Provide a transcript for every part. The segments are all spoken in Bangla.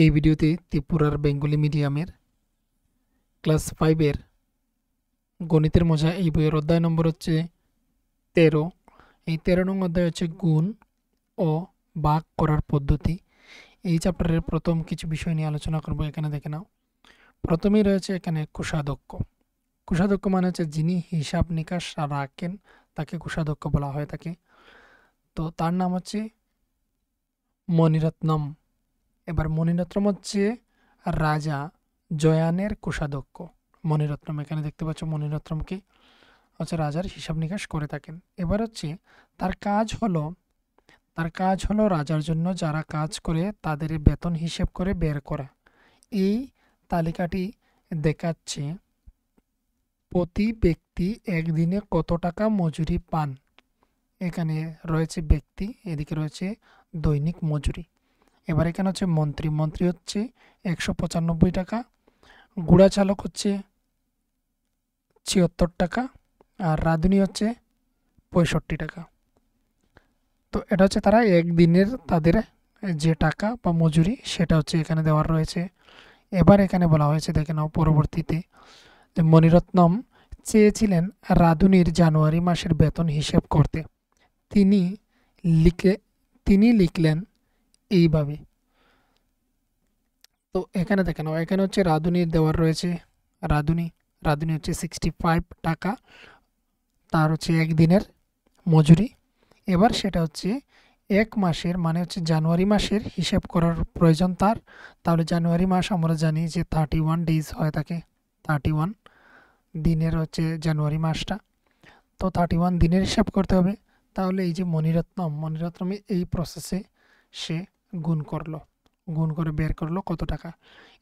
এই ভিডিওতে ত্রিপুরার বেঙ্গলি মিডিয়ামের ক্লাস 5-এর গণিতের মজা এই বইয়ের অধ্যায় নম্বর হচ্ছে 13। এই 13 নং অধ্যায় হচ্ছে গুণ ও ভাগ করার পদ্ধতি। এই চ্যাপ্টারের প্রথম কিছু বিষয় নিয়ে আলোচনা করব। এখানে দেখে নাও, প্রথমেই রয়েছে এখানে কোষাধ্যক্ষ। কোষাধ্যক্ষ মানে হচ্ছে যিনি হিসাব নিকাশ রাখেন তাকে কোষাধ্যক্ষ বলা হয় থাকে। তো তার নাম হচ্ছে মণিরত্নম। এবার মণিরত্নম হচ্ছে রাজা জয়ানের কোষাধ্যক্ষ। মণিরত্নম এখানে দেখতে পাচ্ছ, মণিরত্নমকে হচ্ছে রাজার হিসাব নিকাশ করে থাকেন। এবার হচ্ছে তার কাজ হলো রাজার জন্য যারা কাজ করে তাদের বেতন হিসেব করে বের করা। এই তালিকাটি দেখাচ্ছে প্রতি ব্যক্তি একদিনে কত টাকা মজুরি পান। এখানে রয়েছে ব্যক্তি, এদিকে রয়েছে দৈনিক মজুরি। এবার এখানে হচ্ছে মন্ত্রী হচ্ছে 195 টাকা, গুড়া চালক হচ্ছে 76 টাকা, আর রাঁধুনি হচ্ছে 65 টাকা। তো এটা হচ্ছে তারা একদিনের তাদের যে টাকা বা মজুরি সেটা হচ্ছে এখানে দেওয়ার রয়েছে। এবার এখানে বলা হয়েছে, দেখে নাও পরবর্তীতে, যে মণিরত্নম চেয়েছিলেন রাঁধুনির জানুয়ারি মাসের বেতন হিসেব করতে। তিনি লিখলেন এইভাবে। তো এখানে দেখে নাও, এখানে হচ্ছে রাঁধুনির দেওয়ার রয়েছে। রাঁধুনি হচ্ছে 65 টাকা, তার হচ্ছে একদিনের মজুরি। এবার সেটা হচ্ছে এক মাসের, মানে হচ্ছে জানুয়ারি মাসের হিসেব করার প্রয়োজন তার। তাহলে জানুয়ারি মাস আমরা জানি যে 31 ডেজ হয়ে থাকে, 31 দিনের হচ্ছে জানুয়ারি মাসটা। তো 31 দিনের হিসাব করতে হবে। তাহলে এই যে মণিরত্নম এই প্রসেসে সে গুণ করে বের করলো কত টাকা।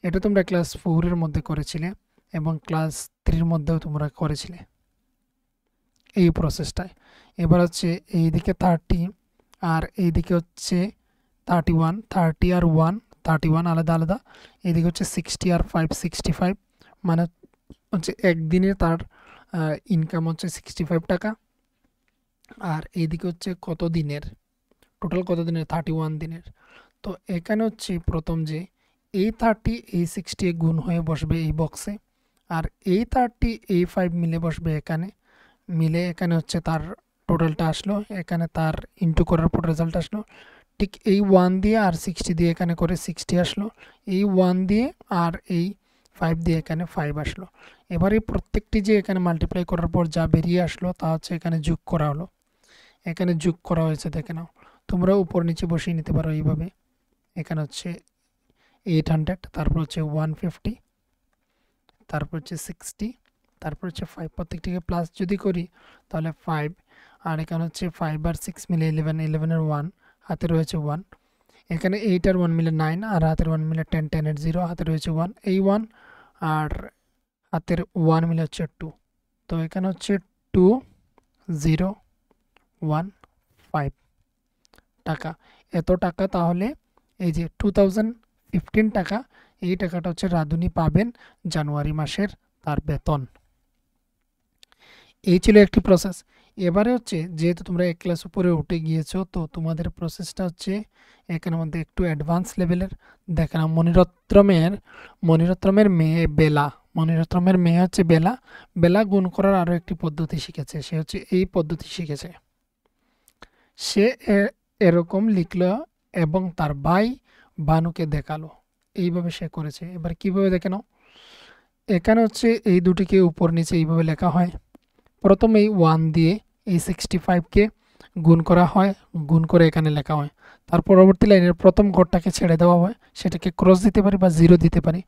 এটা তোমরা ক্লাস 4-এর মধ্যে করেছিলে এবং ক্লাস 3-এর মধ্যেও তোমরা করেছিলে এই প্রসেসটায়। এবার হচ্ছে এইদিকে 30 আর এইদিকে হচ্ছে 31, 30 আর 1, 31 আলাদা আলাদা। এইদিকে হচ্ছে 60 আর 5, 65, মানে হচ্ছে একদিনে তার ইনকাম হচ্ছে 65 টাকা। আর এইদিকে হচ্ছে কত দিনের, টোটাল কত দিনের, 31 দিনের। তো এখানে হচ্ছে প্রথম যে এই 30 এই 60 গুণ হয়ে বসবে এই বক্সে, আর এই 30 এই 5 মিলে বসবে এখানে, মিলে এখানে হচ্ছে তার টোটালটা আসলো, এখানে তার ইন্টু করার পর রেজাল্ট আসলো। ঠিক এই 1 দিয়ে আর 60 দিয়ে এখানে করে 60 আসলো, এই 1 দিয়ে আর এই 5 দিয়ে এখানে 5 আসলো। এবার এই প্রত্যেকটি যে এখানে মাল্টিপ্লাই করার পর যা বেরিয়ে আসলো তা হচ্ছে এখানে যোগ করা হলো। এখানে যোগ করা হয়েছে, দেখে নাও, তোমরা উপর নিচে বসিয়ে নিতে পারো এইভাবে। এখানে হচ্ছে 800, তারপর হচ্ছে 150, তারপর হচ্ছে 60, তারপর হচ্ছে 5, প্রত্যেকটিকে প্লাস যদি করি তাহলে 5, আর এখানে হচ্ছে 5 আর 6 মিলে 11, 11-এর 1 হাতে রয়েছে 1, এখানে 8 আর 1 মিলে 9, আর হাতের 1 মিলে 10, 10-এর 0 হাতে রয়েছে 1, এই 1 আর হাতের 1 মিলে হচ্ছে 2। তো এখানে হচ্ছে 2015 টাকা, এত টাকা। তাহলে এই যে 2015 টাকা, এই টাকাটা হচ্ছে রাঁধুনি পাবেন জানুয়ারি মাসের তার বেতন। এই ছিল একটি প্রসেস। এবারে হচ্ছে যেহেতু তোমরা এক ক্লাস উপরে উঠে গিয়েছো, তো তোমাদের প্রসেসটা হচ্ছে এখানের মধ্যে একটু অ্যাডভান্স লেভেলের। দেখে না, মণিরত্নমের মেয়ে বেলা, মণিরত্নমের মেয়ে হচ্ছে বেলা গুণ করার আরও একটি পদ্ধতি শিখেছে। সে হচ্ছে এই পদ্ধতি শিখেছে। সে এরকম লিখলো এবং তার ভাই ভানুকে দেখালো, এইভাবে সে করেছে। এবার কিভাবে দেখে নাও, এখানে হচ্ছে এই দুটিকে উপর নিচে এইভাবে লেখা হয়। প্রথমে এই 1 দিয়ে এই 65কে গুণ করা হয়, গুণ করে এখানে লেখা হয়। তার পরবর্তী লাইনের প্রথম ঘরটাকে ছেড়ে দেওয়া হয়, সেটাকে ক্রস দিতে পারি বা 0 দিতে পারি।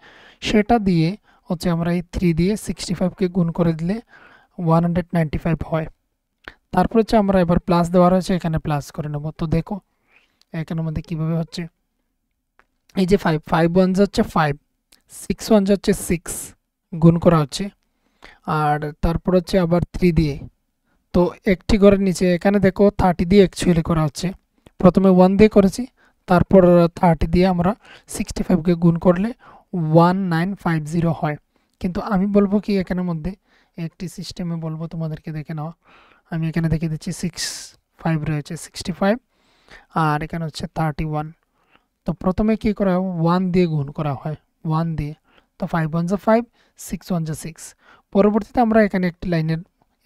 সেটা দিয়ে হচ্ছে আমরা এই 3 দিয়ে 65কে গুণ করে দিলে 195 হয়। তারপর হচ্ছে আমরা এবার প্লাস দেওয়া রয়েছে, এখানে প্লাস করে নেব। তো দেখো এখানের মধ্যে কীভাবে হচ্ছে, এই যে 5 1 হচ্ছে 5, 6 1 হচ্ছে 6 গুণ করা হচ্ছে, আর তারপর হচ্ছে আবার 3 দিয়ে। তো একটি ঘরের নিচে এখানে দেখো 30 দিয়ে অ্যাকচুয়ালি করা হচ্ছে। প্রথমে 1 দিয়ে করেছি, তারপর 30 দিয়ে আমরা 65কে গুণ করলে 1950 হয়। কিন্তু আমি বলবো কি, এখানের মধ্যে একটি সিস্টেমে বলবো তোমাদেরকে, দেখে নাও। আমি এখানে দেখে দিচ্ছি 65 রয়েছে, 65 আর এখানে হচ্ছে 31। তো প্রথমে কি করা হয়, 1 দিয়ে গুণ করা হয়, 1 দিয়ে। তো 5 1 যা 5, 6 1 যা 6। পরবর্তীতে আমরা এখানে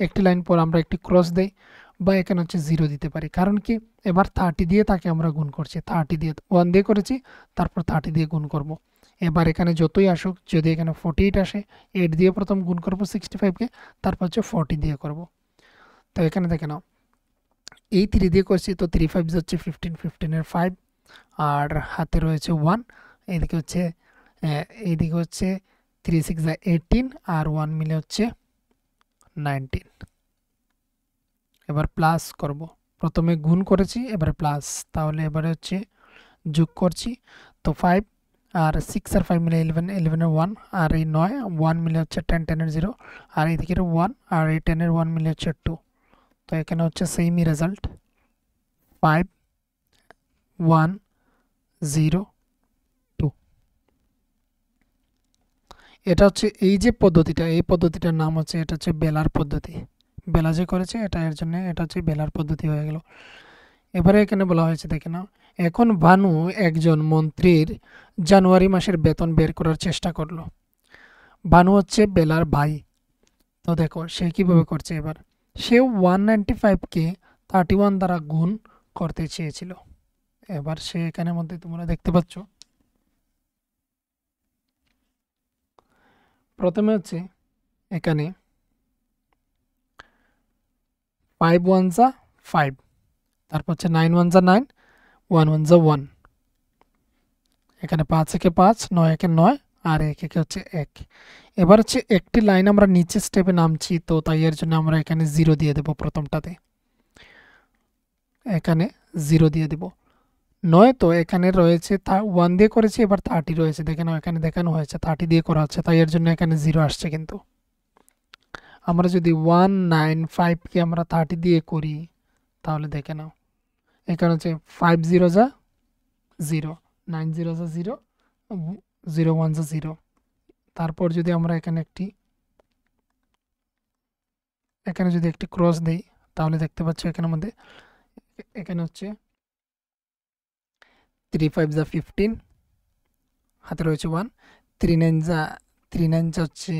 একটি লাইন পর আমরা একটি ক্রস দেই বা এখানে হচ্ছে 0 দিতে পারি। কারণ কি, এবার 30 দিয়ে তাকে আমরা গুণ করছি, 30 দিয়ে 1 দিয়ে করেছি, তারপর 30 দিয়ে গুণ করব। এবার এখানে যতই আসুক, যদি এখানে 48 আসে, 8 দিয়ে প্রথম গুণ করব 65কে, তারপর হচ্ছে 40 দিয়ে করব। তো এখানে দেখে নাও, এই 3 দিয়ে করছি, তো 3 5 হচ্ছে 15, 15 এর 5, আর হাতে রয়েছে 1, এইদিকে হচ্ছে এইদিকে হচ্ছে 3 6 যা 18, আর 1 মিলে হচ্ছে 19। এবার প্লাস করব, প্রথমে গুণ করেছি, এবারে প্লাস, তাহলে এবারে হচ্ছে যোগ করছি। তো 5 আর 6 আর 5 মিলে 11, 11 এর 1, আর এই 9, 1 মিলে হচ্ছে 10, 10 এর 0, আর এইদিকে 1 আর এই 10 এর 1 মিলে হচ্ছে 2। তো এখানে হচ্ছে সেমই রেজাল্ট, 5 1 0 2। এটা হচ্ছে এই যে পদ্ধতিটা, এই পদ্ধতিটার নাম হচ্ছে, এটা হচ্ছে বেলার পদ্ধতি। বেলা যে করেছে এটা, এর জন্য এটা হচ্ছে বেলার পদ্ধতি হয়ে গেল। এবারে এখানে বলা হয়েছে, দেখে নাও, এখন ভানু একজন মন্ত্রীর জানুয়ারি মাসের বেতন বের করার চেষ্টা করলো। ভানু হচ্ছে বেলার ভাই। তো দেখো সে কিভাবে করছে, এবার সে 195কে 31 দ্বারা গুণ করতে চেয়েছিল। এবার সে এখানের মধ্যে তোমরা দেখতে পাচ্ছ, প্রথমে হচ্ছে এখানে 5 1 যা 5, তারপর হচ্ছে 9 1 যা 9, 1 1 যা 1, এখানে 5 একে 5, 9 একে 9, আর 1 একে হচ্ছে 1। এবার হচ্ছে একটি লাইন আমরা নিচে স্টেপে নামছি, তো তাই এর জন্য আমরা এখানে 0 দিয়ে দেব, প্রথমটাতে এখানে 0 দিয়ে দেব। নয়তো এখানে রয়েছে 1 দিয়ে করেছি, এবার 30 রয়েছে, দেখে নাও এখানে দেখানো হয়েছে 30 দিয়ে করা হচ্ছে, তাই এর জন্য এখানে 0 আসছে। কিন্তু আমরা যদি 195কে আমরা 30 দিয়ে করি, তাহলে দেখে নাও এখানে হচ্ছে 5 0 যা 0, 9 0 যা 0, 0 1 যা 0। তারপর যদি আমরা এখানে যদি একটি ক্রস দেই, তাহলে দেখতে পাচ্ছ এখানের মধ্যে, এখানে হচ্ছে 3 5 যা 15, হাতে রয়েছে 1, 3 9 যা 3 9 যা হচ্ছে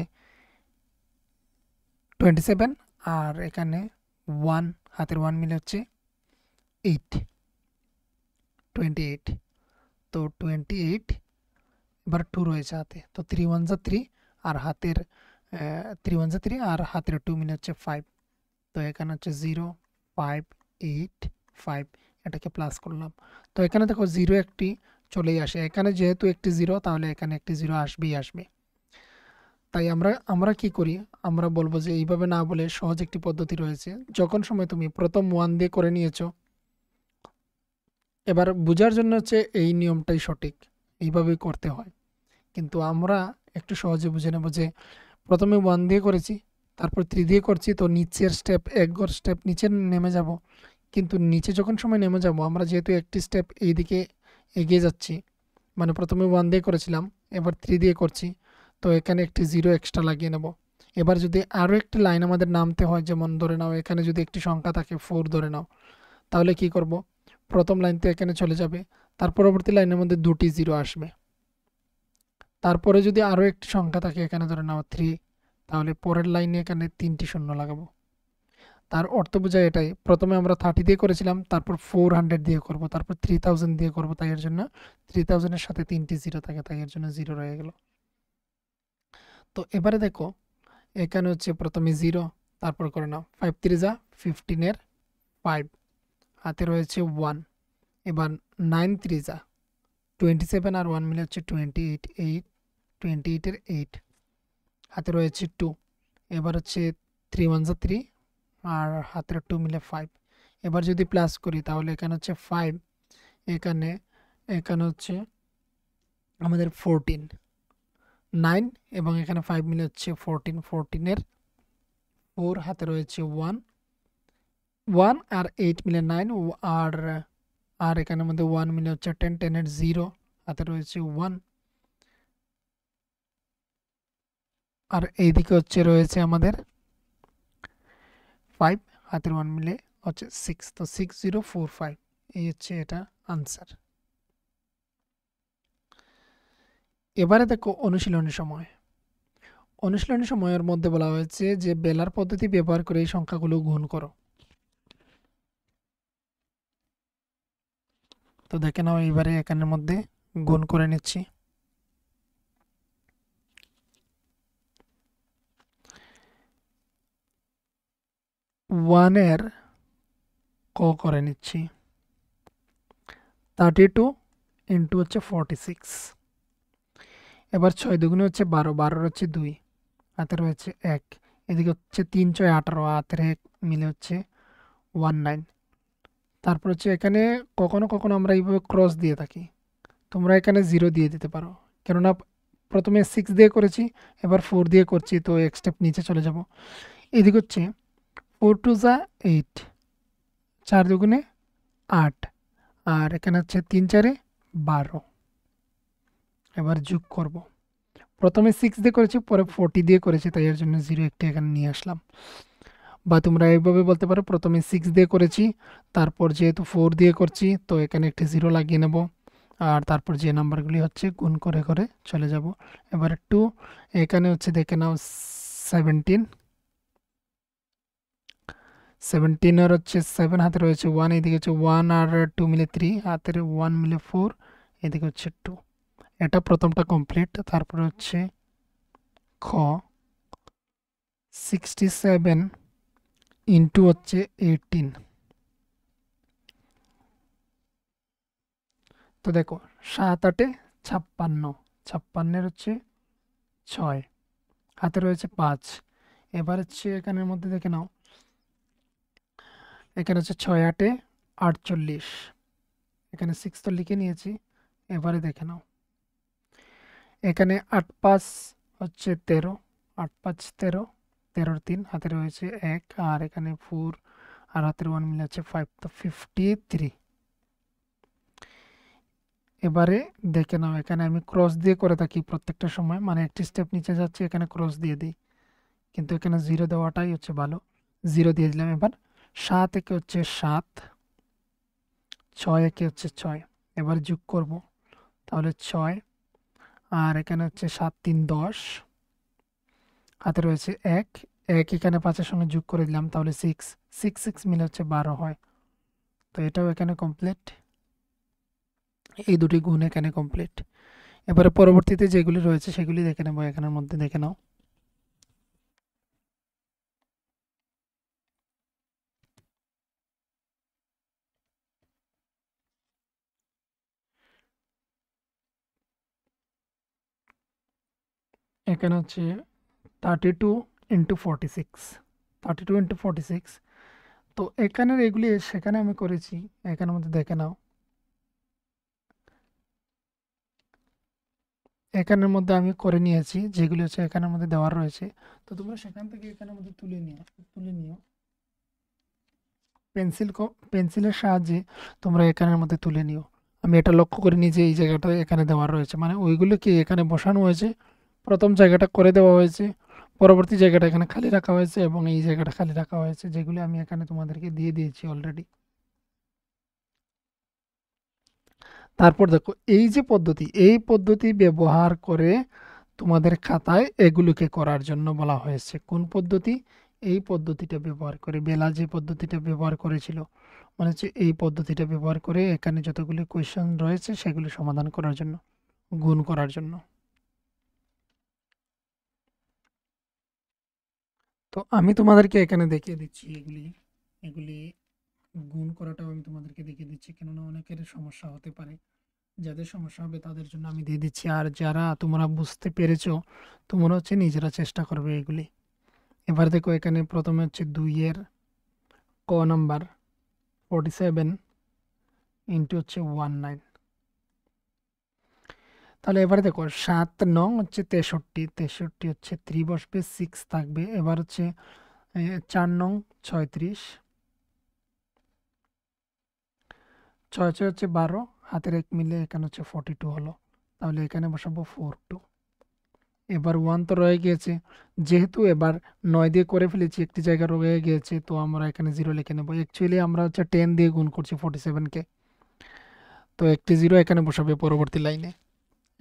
27, আর এখানে 1, হাতের 1 মিলে হচ্ছে 8, 28। তো 28, এবার 2 রয়েছে হাতে, তো 3 1 যা 3, আর হাতের 3 1 যা 3, আর হাতের 2 মিলে হচ্ছে 5। তো এখানে হচ্ছে 0 5 8 5, এটাকে প্লাস করলাম। তো এখানে দেখো 0 একটি চলেই আসে, এখানে যেহেতু একটি 0, তাহলে এখানে একটি 0 আসবেই আসবে। তাই আমরা কি করি, আমরা বলবো যে এইভাবে না বলে সহজ একটি পদ্ধতি রয়েছে। যখন সময় তুমি প্রথম 1 দিয়ে করে নিয়েছো, এবার বোঝার জন্য হচ্ছে এই নিয়মটাই সঠিক, এইভাবেই করতে হয়। কিন্তু আমরা একটু সহজে বুঝে নেব যে প্রথমে 1 দিয়ে করেছি, তারপর 3 দিয়ে করছি, তো নিচের স্টেপ, এক ঘর স্টেপ নিচে নেমে যাব। কিন্তু নিচে যখন সময় নেমে যাব, আমরা যেহেতু একটি স্টেপ এইদিকে এগিয়ে যাচ্ছি, মানে প্রথমে 1 দিয়ে করেছিলাম, এবার 3 দিয়ে করছি, তো এখানে একটি 0 এক্সট্রা লাগিয়ে নেব। এবার যদি আরও একটি লাইন আমাদের নামতে হয়, যেমন ধরে নাও এখানে যদি একটি সংখ্যা থাকে 4 ধরে নাও, তাহলে কি করব, প্রথম লাইন তো এখানে চলে যাবে, তার পরবর্তী লাইনের মধ্যে 2টি 0 আসবে। তারপরে যদি আরও একটি সংখ্যা থাকে, এখানে ধরে নাও 3, তাহলে পরের লাইনে এখানে 3টি শূন্য লাগাবো। তার অর্থ বোঝায় এটাই, প্রথমে আমরা 30 দিয়ে করেছিলাম, তারপর 400 দিয়ে করব, তারপর 3000 দিয়ে করব, তাই এর জন্য 3000 এর সাথে 3টি 0 থাকে, তাই এর জন্য 0 রয়ে গেল। তো এবারে দেখো এখানে হচ্ছে প্রথমে 0, তারপর করে নাও 5 3 যা 15 এর 5, হাতে রয়েছে 1, এবার 9 3 যা 27, আর 1 মিলে হচ্ছে 28, 28 এর 8, হাতে রয়েছে 2, এবার হচ্ছে 3 1 যা 3, আর হাতের 2 মিলে 5। এবার যদি প্লাস করি, তাহলে এখানে হচ্ছে 5, এখানে এখানে হচ্ছে আমাদের 14, 9, এবং এখানে 5 মিলে হচ্ছে 14, 14 এর 4, হাতে রয়েছে 1, 1 আর 8 মিলে 9, আর আর এখানের মধ্যে 1 মিলে হচ্ছে 10, 10 এর 0, হাতে রয়েছে 1, আর এইদিকে হচ্ছে রয়েছে আমাদের 5, হাতের 1 মিলে হচ্ছে 6। তো 6045, এই হচ্ছে এটা আনসার। এবারে দেখো অনুশীলনী সময়। অনুশীলনী সময়ের মধ্যে বলা হয়েছে যে বেলার পদ্ধতি ব্যবহার করে এই সংখ্যাগুলো গুণ করো। তো দেখে নাও এবারে এখানের মধ্যে গুণ করে নিচ্ছি। 1 এর ক করে নিচ্ছি। 32 ইন্টু হচ্ছে 46। এবার 6 দুগুণে হচ্ছে 12, 12 হচ্ছে 2, হাতে রয়েছে 1, এদিকে হচ্ছে 3 6 18, হাতের 1 মিলে হচ্ছে 19। তারপর হচ্ছে এখানে কখনো কখনো আমরা এইভাবে ক্রস দিয়ে থাকি, তোমরা এখানে 0 দিয়ে দিতে পারো, কেননা প্রথমে 6 দিয়ে করেছি, এবার 4 দিয়ে করছি, তো এক স্টেপ নিচে চলে যাব। এদিকে হচ্ছে 4 2 যা 8, 4 দুগুণে 8, আর এখানে হচ্ছে 3 4 12। এবার যোগ করব, প্রথমে 6 দিয়ে করেছি, পরে 40 দিয়ে করেছি, তাই এর জন্য 0 একটা এখানে নিয়ে আসলাম। বা তোমরা এইভাবে বলতে পারো প্রথমে 6 দিয়ে করেছি, তারপর যেহেতু 4 দিয়ে করছি তো এখানে একটি 0 লাগিয়ে নেব, আর তারপর যে নাম্বারগুলি হচ্ছে গুণ করে করে চলে যাব। এবারে 2, এখানে হচ্ছে দেখে নাও 17, 17 আর হচ্ছে 7, হাতে রয়েছে 1, এদিকে হচ্ছে 1 আর 2 মিলে 3, হাতের 1 মিলে 4, এদিকে হচ্ছে 2। এটা প্রথমটা কমপ্লিট। তারপরে হচ্ছে খ 67 ইন্টু হচ্ছে 18। তো দেখো 7 8 56, 56 হচ্ছে 6, হাতে রয়েছে 5। এবার হচ্ছে এখানের মধ্যে দেখে নাও, এখানে হচ্ছে 6 8 48, এখানে 6 তো লিখে নিয়েছি। এবারে দেখে নাও এখানে 8 5 হচ্ছে 13, 8 5 13, 13 3, হাতে রয়েছে 1, আর এখানে 4 আর হাতের 1 মিলে হচ্ছে 5, তো 53। এবারে দেখে নাও এখানে আমি ক্রস দিয়ে করে থাকি প্রত্যেকটা সময়, মানে একটি স্টেপ নিচে যাচ্ছি এখানে ক্রস দিয়ে দিই, কিন্তু এখানে 0 দেওয়াটাই হচ্ছে ভালো, 0 দিয়ে দিলাম। এবার 7 একে হচ্ছে 7, 6 একে হচ্ছে 6, এবার যোগ করব, তাহলে 6, আর এখানে হচ্ছে 7 3 10, হাতে রয়েছে 1, 1 এখানে 5-এর সঙ্গে যোগ করে দিলাম, তাহলে 6, 6 6 মিলে হচ্ছে 12 হয়। তো এটাও এখানে কমপ্লিট, এই দুটি গুণ এখানে কমপ্লিট। এবারে পরবর্তীতে যেগুলি রয়েছে সেগুলি দেখে নেব, এখানের মধ্যে দেখে নাও। এখানে হচ্ছে 32 ইন্টু 46, 32 ইন্টু 46। তো এখানের এগুলি সেখানে আমি করেছি, এখানের মধ্যে দেখে নাও, এখানের মধ্যে আমি করে নিয়েছি যেগুলি হচ্ছে এখানের মধ্যে দেওয়া রয়েছে। তো তোমরা সেখান থেকে এখানের মধ্যে তুলে নিও পেন্সিলের সাহায্যে তোমরা এখানের মধ্যে তুলে নিও। আমি এটা লক্ষ্য করিনি যে এই জায়গাটা এখানে দেওয়া রয়েছে, মানে ওইগুলো কি এখানে বসানো হয়েছে, প্রথম জায়গাটা করে দেওয়া হয়েছে, পরবর্তী জায়গাটা এখানে খালি রাখা হয়েছে, এবং এই জায়গাটা খালি রাখা হয়েছে, যেগুলি আমি এখানে তোমাদেরকে দিয়ে দিয়েছি অলরেডি। তারপর দেখো এই যে পদ্ধতি, এই পদ্ধতি ব্যবহার করে তোমাদের খাতায় এগুলোকে করার জন্য বলা হয়েছে। কোন পদ্ধতি? এই পদ্ধতিটা ব্যবহার করে, বেলা যে পদ্ধতিটা ব্যবহার করেছিল, মানে হচ্ছে এই পদ্ধতিটা ব্যবহার করে এখানে যতগুলি কোয়েশ্চেন রয়েছে সেগুলি সমাধান করার জন্য, গুণ করার জন্য। তো আমি তোমাদেরকে এখানে দেখিয়ে দিচ্ছি এগুলি, এগুলি গুণ করাটাও আমি তোমাদেরকে দেখিয়ে দিচ্ছি, কেননা অনেকের সমস্যা হতে পারে। যাদের সমস্যা হবে তাদের জন্য আমি দিয়ে দিচ্ছি, আর যারা তোমরা বুঝতে পেরেছো তোমরা হচ্ছে নিজেরা চেষ্টা করবে এগুলি। এবার দেখো এখানে প্রথমে হচ্ছে 2 এর ক নাম্বার 47 ইন্টু হচ্ছে 19। তাহলে এবারে দেখো 7 9 হচ্ছে 63, 63 হচ্ছে 3 বসবে, 6 থাকবে। এবার হচ্ছে 4 9 36, 6 6 হচ্ছে 12, হাতের 1 মিলে এখানে হচ্ছে 42 হলো, তাহলে এখানে বসাবো 42। এবার 1 তো রয়ে গিয়েছে, যেহেতু এবার 9 দিয়ে করে ফেলেছি, একটি জায়গা রয়ে গিয়েছে, তো আমরা এখানে 0 লিখে নেব। অ্যাকচুয়ালি আমরা হচ্ছে 10 দিয়ে গুণ করছি 47 কে, তো একটি 0 এখানে বসাবে পরবর্তী লাইনে।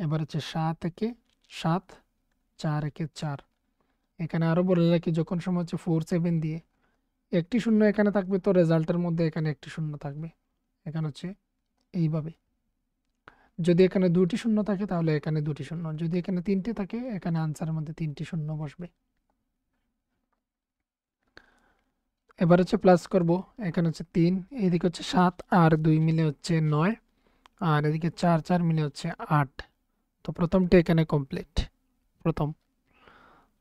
এবার হচ্ছে 7 একে 7, 4 একে 4। এখানে আরও বলে রাখি, যখন সময় হচ্ছে 4 7 দিয়ে একটি শূন্য এখানে থাকবে, তো রেজাল্টের মধ্যে এখানে একটি শূন্য থাকবে। এখানে হচ্ছে এইভাবে, যদি এখানে দুটি শূন্য থাকে তাহলে এখানে দুটি শূন্য, যদি এখানে তিনটি থাকে এখানে আনসারের মধ্যে তিনটি শূন্য বসবে। এবার হচ্ছে প্লাস করব, এখানে হচ্ছে 3, এদিকে হচ্ছে 7 আর 2 মিলে হচ্ছে 9, আর এদিকে 4 4 মিলে হচ্ছে 8। তো প্রথমটা এখানে কমপ্লিট, প্রথম।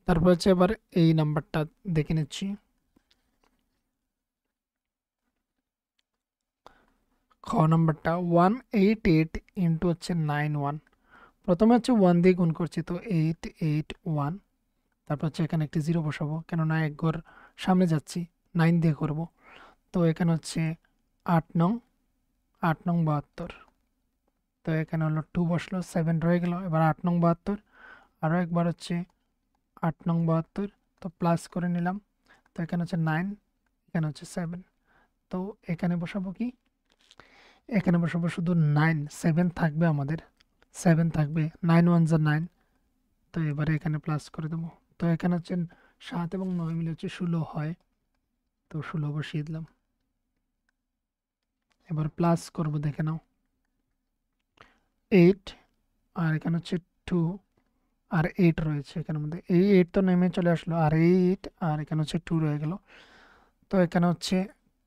তারপর হচ্ছে এবার এই নাম্বারটা দেখে নিচ্ছি। খ নাম্বারটা 188 ইন্টু হচ্ছে 91। প্রথমে হচ্ছে 1 দিয়ে গুণ করছি, তো 881। তারপর হচ্ছে এখানে একটি 0 বসাবো, কেননা এক ঘর সামনে যাচ্ছি, 9 দিয়ে করব। তো এখানে হচ্ছে 8 নং 72। তো এখানে হলো 2 বসলো, 7 রয়ে গেল। এবার 8 নং 72, আরও একবার হচ্ছে 8 নং 72। তো প্লাস করে নিলাম, তো এখানে হচ্ছে 9, এখানে হচ্ছে 7। তো এখানে বসাবো কি, এখানে বসাবো শুধু 9, 7 থাকবে আমাদের, 7 থাকবে, 9 1 যা 9। তো এবারে এখানে প্লাস করে দেবো। তো এখানে হচ্ছে 7 এবং 9 মিলে হচ্ছে 16 হয়, তো 16 বসিয়ে দিলাম। এবার প্লাস করব, দেখে নাও, 8, আর এখানে হচ্ছে 2 আর 8 রয়েছে এখানের মধ্যে, এই 8 তো নেমে চলে আসলো, আর এই 8 আর এখানে হচ্ছে 2 রয়ে গেল। তো এখানে হচ্ছে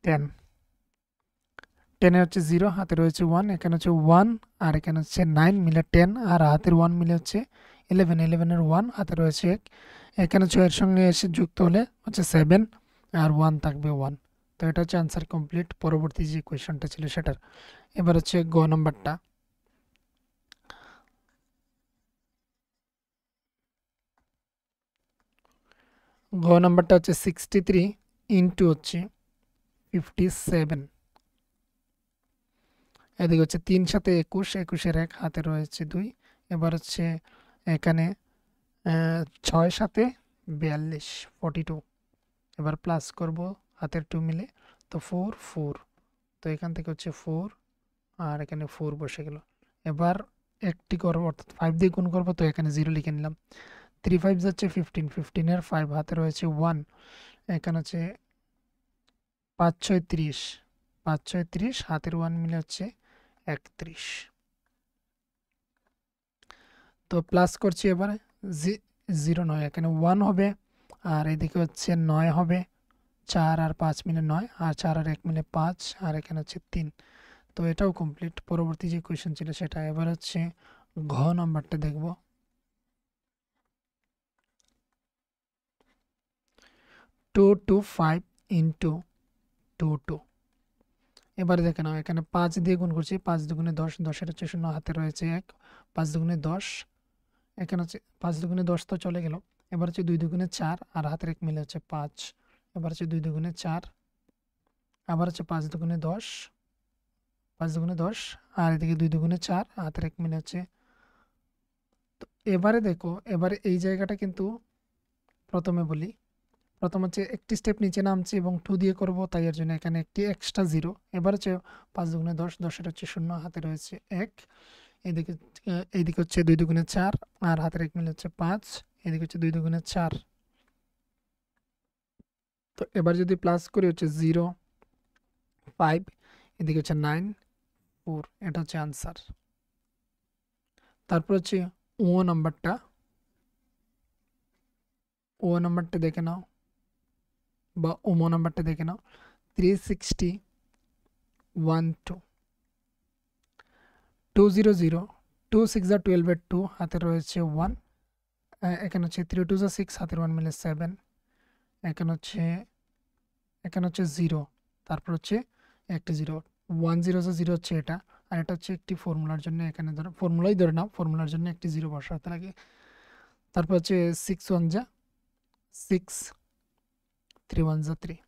10, 10 হচ্ছে 0, হাতে রয়েছে 1, এখানে হচ্ছে 1 আর এখানে হচ্ছে 9 মিলে 10, আর হাতের 1 মিলে হচ্ছে 11, 11 এর 1 হাতে রয়েছে 1, এখানে হচ্ছে এর সঙ্গে এসে যুক্ত হলে হচ্ছে 7, আর 1 থাকবে 1। তো এটা হচ্ছে আনসার কমপ্লিট, পরবর্তী যে কোয়েশ্চনটা ছিল সেটার। এবার হচ্ছে গ নাম্বারটা, গ নাম্বারটা হচ্ছে 63 ইন্টু হচ্ছে 57। এদিকে হচ্ছে 3 সাথে 21, 21 এর 1 হাতে রয়েছে 2। এবার হচ্ছে এখানে 6 সাথে 42, 42। এবার প্লাস করব হাতের 2 মিলে, তো 4 4। তো এখান থেকে হচ্ছে 4, আর এখানে 4 বসে গেল। এবার একটি করবো, অর্থাৎ 5 দিয়ে গুণ করবো, তো এখানে 0 লিখে নিলাম। 3 5 যাচ্ছে 15, 15 এর 5 হাতে রয়েছে 1, এখানে হচ্ছে 5 6 30, 5 6 30, হাতের 1 মিলে হচ্ছে 31। তো প্লাস করছি এবারে, 0 নয়, এখানে 1 হবে, আর এদিকে হচ্ছে 9 হবে, 4 আর 5 মিলে 9, আর 4 আর 1 মিলে 5, আর এখানে হচ্ছে 3। তো এটাও কমপ্লিট, পরবর্তী যে কোয়েশ্চেন ছিল সেটা। এবার হচ্ছে ঘ নাম্বারটা দেখব। 225 ইন্টু 22। এবারে দেখে নাও, এখানে 5 দিয়ে গুণ করছি, 5 দুগুণে 10, 10 হচ্ছে 0, হাতে রয়েছে 1, 5 দুগুণে 10, এখানে হচ্ছে 5 দুগুণে 10 তো চলে গেল। এবার হচ্ছে 2 দুগুণে 4, আর হাতের 1 মিলে হচ্ছে 5। এবার হচ্ছে 2 দুগুণে 4, আবার হচ্ছে 5 দুগুণে 10, 5 দুগুণে 10, আর এদিকে 2 দুগুণে 4, হাতের 1 মিলে হচ্ছে। তো এবারে দেখো, এবারে এই জায়গাটা কিন্তু প্রথমে বলি, প্রথম হচ্ছে একটি স্টেপ নিচে নামছি এবং 2 দিয়ে করব, তাই এর জন্য এখানে একটি এক্সট্রা 0। এবার হচ্ছে 5 দুগুণে 10, 10 হচ্ছে 0, হাতে রয়েছে 1, এদিকে এইদিকে হচ্ছে 2 দুগুণে 4, আর হাতের 1 মিলে হচ্ছে 5, এদিকে হচ্ছে 2 দুগুণে 4। তো এবার যদি প্লাস করি হচ্ছে 0 5, এদিকে হচ্ছে 9 4, এটা হচ্ছে আনসার। তারপর হচ্ছে ও নাম্বারটা, ও নাম্বারটা দেখে নাও, বা ওমো নাম্বারটা দেখে নাও। 360 12 200, 2 6 যা 12 এর 2, হাতে রয়েছে 1, এখানে হচ্ছে 3 2 যা 6, হাতের 1 মিলে 7, এখানে হচ্ছে 0, তারপর হচ্ছে একটি 0, 1 0 যা 0 হচ্ছে এটা, আর এটা হচ্ছে একটি ফর্মুলার জন্য, এখানে ধরো ফর্মুলাই ধরে নাও, ফর্মুলার জন্য একটি 0 বসাতে লাগে। তারপর হচ্ছে 6 1 যা 6, 3 1 যা 3,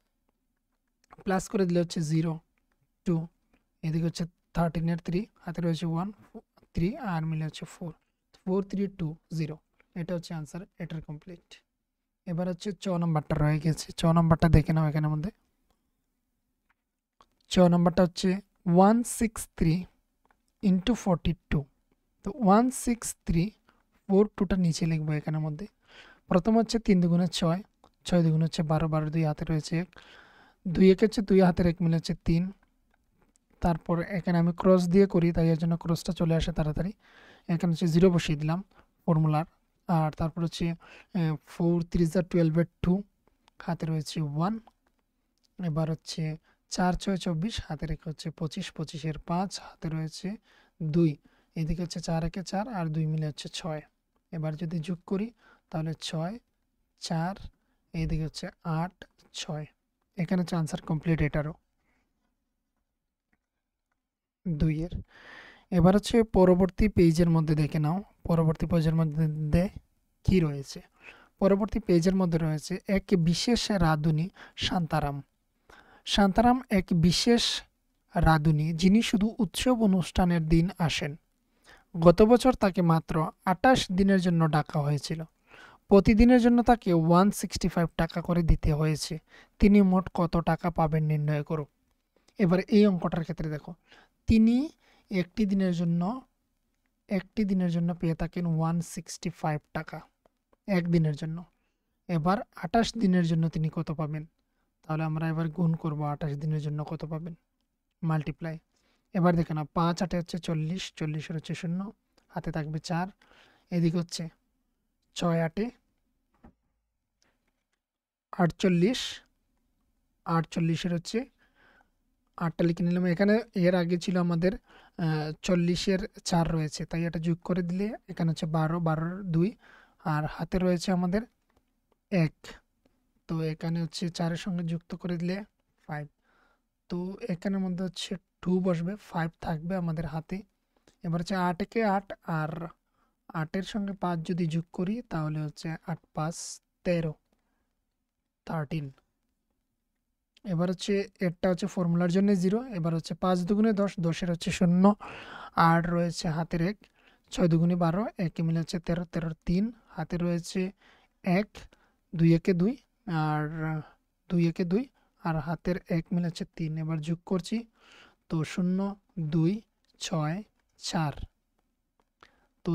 প্লাস করে দিলে হচ্ছে 0 2, এদিকে হচ্ছে 13 এর 3, হাতে রয়েছে 1 3, আর মিলে হচ্ছে 4, 4 3 2 0। এটা হচ্ছে আনসার, এটার কমপ্লিট। এবার হচ্ছে চ নাম্বারটা রয়ে গেছে, চ নাম্বারটা দেখে নাও। এখানের মধ্যে চ নাম্বারটা হচ্ছে 163 ইন্টু 42। তো 1634 নিচে লিখবো এখানের মধ্যে। প্রথম হচ্ছে 3 দুগুণে 6, 6 দুগুণে হচ্ছে 12, 12 2 হাতে রয়েছে 1, 2 1 হচ্ছে 2 হাতের 1 মিলে হচ্ছে 3। তারপর এখানে আমি ক্রস দিয়ে করি, তাই এর জন্য ক্রসটা চলে আসে তাড়াতাড়ি। এখানে হচ্ছে 0 বসিয়ে দিলাম ফর্মুলার। আর তারপর হচ্ছে 4 3 12 এর 2 হাতে রয়েছে 1। এবার হচ্ছে 4 6 24 হাতে রেখে হচ্ছে 25, 25 এর 5 হাতে রয়েছে 2। এদিকে হচ্ছে 4 1 4 আর 2 মিলে হচ্ছে 6। এবার যদি যোগ করি তাহলে 6 4, এইদিকে হচ্ছে 8 6। এখানে হচ্ছে আনসার কমপ্লিট এটারও 2 এর। এবার হচ্ছে পরবর্তী পেজের মধ্যে দেখে নাও, পরবর্তী পেজের মধ্যে কি রয়েছে। পরবর্তী পেজের মধ্যে রয়েছে এক বিশেষ রাঁধুনি শান্তারাম। শান্তারাম এক বিশেষ রাঁধুনি যিনি শুধু উৎসব অনুষ্ঠানের দিন আসেন। গত বছর তাকে মাত্র 28 দিনের জন্য ডাকা হয়েছিল। প্রতিদিনের জন্য তাকে 165 টাকা করে দিতে হয়েছে। তিনি মোট কত টাকা পাবেন নির্ণয় করো। এবার এই অঙ্কটার ক্ষেত্রে দেখো, তিনি একটি দিনের জন্য পেয়ে থাকেন 165 টাকা একদিনের জন্য। এবার 28 দিনের জন্য তিনি কত পাবেন, তাহলে আমরা এবার গুণ করব 28 দিনের জন্য কত পাবেন, মাল্টিপ্লাই। এবার দেখে না, 5 8 হচ্ছে 40, 40 হচ্ছে 0, হাতে থাকবে 4, এদিকে হচ্ছে 6 8 48, 48 হচ্ছে 8টা লিখে নিলাম। এখানে এর আগে ছিল আমাদের 40 4 রয়েছে, তাই এটা যোগ করে দিলে এখানে হচ্ছে 12, 12 2 আর হাতে রয়েছে আমাদের 1। তো এখানে হচ্ছে 4-এর সঙ্গে যুক্ত করে দিলে 5। তো এখানের মধ্যে হচ্ছে 2 বসবে, 5 থাকবে আমাদের হাতে। এবার হচ্ছে 8 কে 8 আর 8-এর সঙ্গে 5 যদি যোগ করি তাহলে হচ্ছে 8 5 13, 13। এবার হচ্ছে এরটা হচ্ছে ফর্মুলার জন্য 0। এবার হচ্ছে 5 দুগুণে 10, 10-এর হচ্ছে 0 আর রয়েছে হাতের 1, 6 দুগুণে 12, 1 মিলে হচ্ছে 13, 13 3 হাতে রয়েছে 1, 2 1 2 আর 2 1 2 আর হাতের 1 মিলে হচ্ছে 3। এবার যোগ করছি, তো 0 2 6 4। তো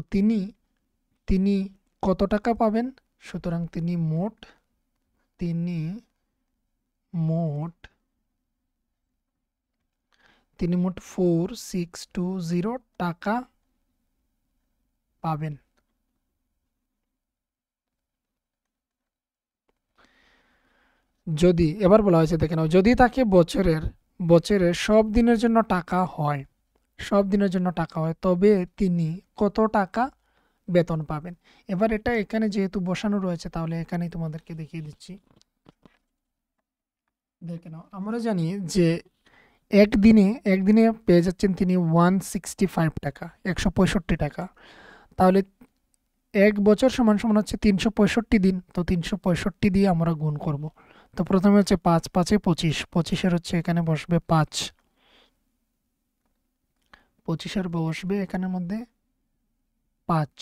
তিনি কত টাকা পাবেন, সুতরাং তিনি মোট 4620 টাকা পাবেন। যদি, এবার বলা হয়েছে দেখে নাও, যদি তাকে বছরের সব দিনের জন্য টাকা হয়, তবে তিনি কত টাকা বেতন পাবেন। এবার এটা এখানে যেহেতু বসানো রয়েছে তাহলে এখানেই তোমাদেরকে দেখিয়ে দিচ্ছি। দেখে নাও, আমরা জানি যে একদিনে পেয়ে যাচ্ছেন তিনি 165 টাকা, 165 টাকা। তাহলে 1 বছর সমান সমান হচ্ছে 365 দিন। তো 365 দিয়ে আমরা গুণ করব। তো প্রথমে হচ্ছে 5 5 25, 25-এর হচ্ছে এখানে বসবে 5, 25-এর বসবে এখানের মধ্যে 5।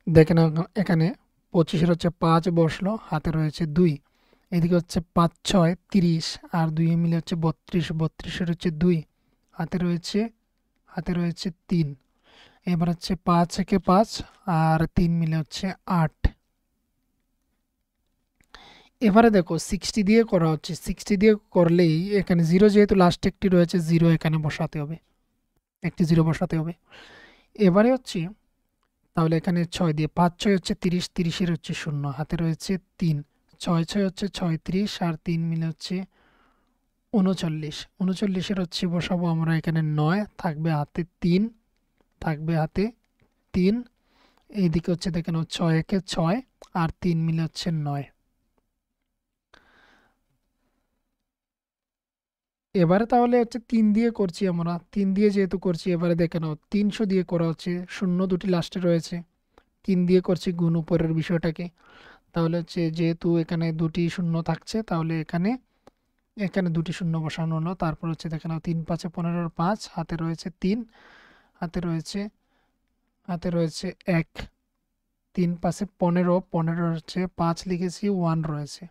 দেখেন এখানে 25-এর হচ্ছে 5 বসলো, হাতে রয়েছে 2, এদিকে হচ্ছে 5 6 30 আর 2 মিলে হচ্ছে 32, 32-এর হচ্ছে 2 হাতে রয়েছে 3। এবার হচ্ছে 5 একে 5 আর 3 মিলে হচ্ছে 8। এবারে দেখো 60 দিয়ে করা হচ্ছে, 60 দিয়ে করলেই এখানে 0 যেহেতু লাস্টে একটি রয়েছে 0 এখানে বসাতে হবে, একটি 0 বসাতে হবে। এবারে হচ্ছে তাহলে এখানে 6 দিয়ে 5 6 হচ্ছে 30, 30-এর হচ্ছে 0 হাতে রয়েছে 3, 6 6 হচ্ছে 36 আর 3 মিলে হচ্ছে 39, 39-এর হচ্ছে বসাবো আমরা এখানে 9, থাকবে হাতে 3, এইদিকে হচ্ছে দেখেন 6 একে 6 আর 3 মিলে হচ্ছে 9। এবারে তাহলে হচ্ছে 3 দিয়ে করছি আমরা, 3 দিয়ে যেহেতু করছি এবারে দেখে নাও 300 দিয়ে করা হচ্ছে, 0 দুটি লাস্টে রয়েছে, 3 দিয়ে করছি গুণ উপরের বিষয়টাকে। তাহলে হচ্ছে যেহেতু এখানে দুটি শূন্য থাকছে তাহলে এখানে দুটি শূন্য বসানো হলো। তারপর হচ্ছে দেখে নাও 3 5 15 5 হাতে রয়েছে 3, হাতে রয়েছে হাতে রয়েছে 1, 3 5 15, 15 হচ্ছে 5 লিখেছি, 1 রয়েছে।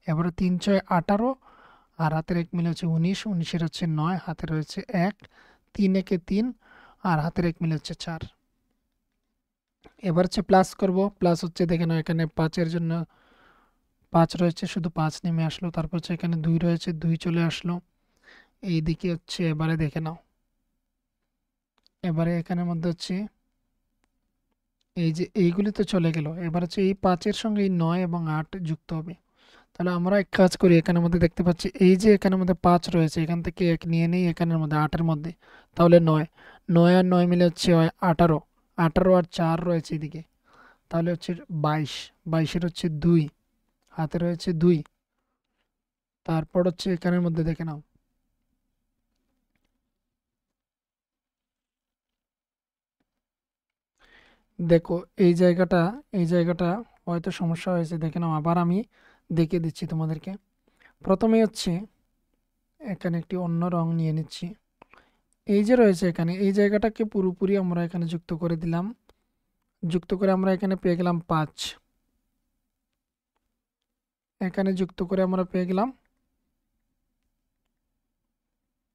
এবারে 3 6 18, আর হাতের 1 মিলে হচ্ছে 19, 19 হচ্ছে 9, হাতে রয়েছে 1, 3 1 3, আর হাতের 1 মিলে হচ্ছে 4। এবার হচ্ছে প্লাস করব। প্লাস হচ্ছে দেখে নাও এখানে 5-এর জন্য 5 রয়েছে, শুধু 5 নেমে আসলো। তারপর হচ্ছে এখানে 2 রয়েছে, 2 চলে আসলো। এইদিকে হচ্ছে এবারে দেখে নাও, এবারে এখানের মধ্যে হচ্ছে এই যে এইগুলি তো চলে গেল। এবার হচ্ছে এই 5-এর সঙ্গে এই 9 এবং 8 যুক্ত হবে। তাহলে আমরা এক কাজ করি, এখানের মধ্যে দেখতে পাচ্ছি এই যে এখানের মধ্যে 5 রয়েছে, এখান থেকে 1 নিয়ে নেই এখানের মধ্যে 8-এর মধ্যে, তাহলে 9, 9 আর 9 মিলে হচ্ছে 18, 18 আর 4 রয়েছে এদিকে, তাহলে হচ্ছে 22, 22-এর হচ্ছে 2, হাতে রয়েছে 2। তারপর হচ্ছে এখানের মধ্যে দেখে নাও, দেখো এই জায়গাটা হয়তো সমস্যা হয়েছে, দেখে নাও। আবার আমি দেখিয়ে দিচ্ছি তোমাদেরকে। প্রথমে হচ্ছে এখানে একটি অন্য রং নিয়ে নিচ্ছি। এই যে রয়েছে এখানে, এই জায়গাটাকে পুরোপুরি আমরা এখানে যুক্ত করে দিলাম। যুক্ত করে আমরা এখানে পেয়ে গেলাম 5, এখানে যুক্ত করে আমরা পেয়ে গেলাম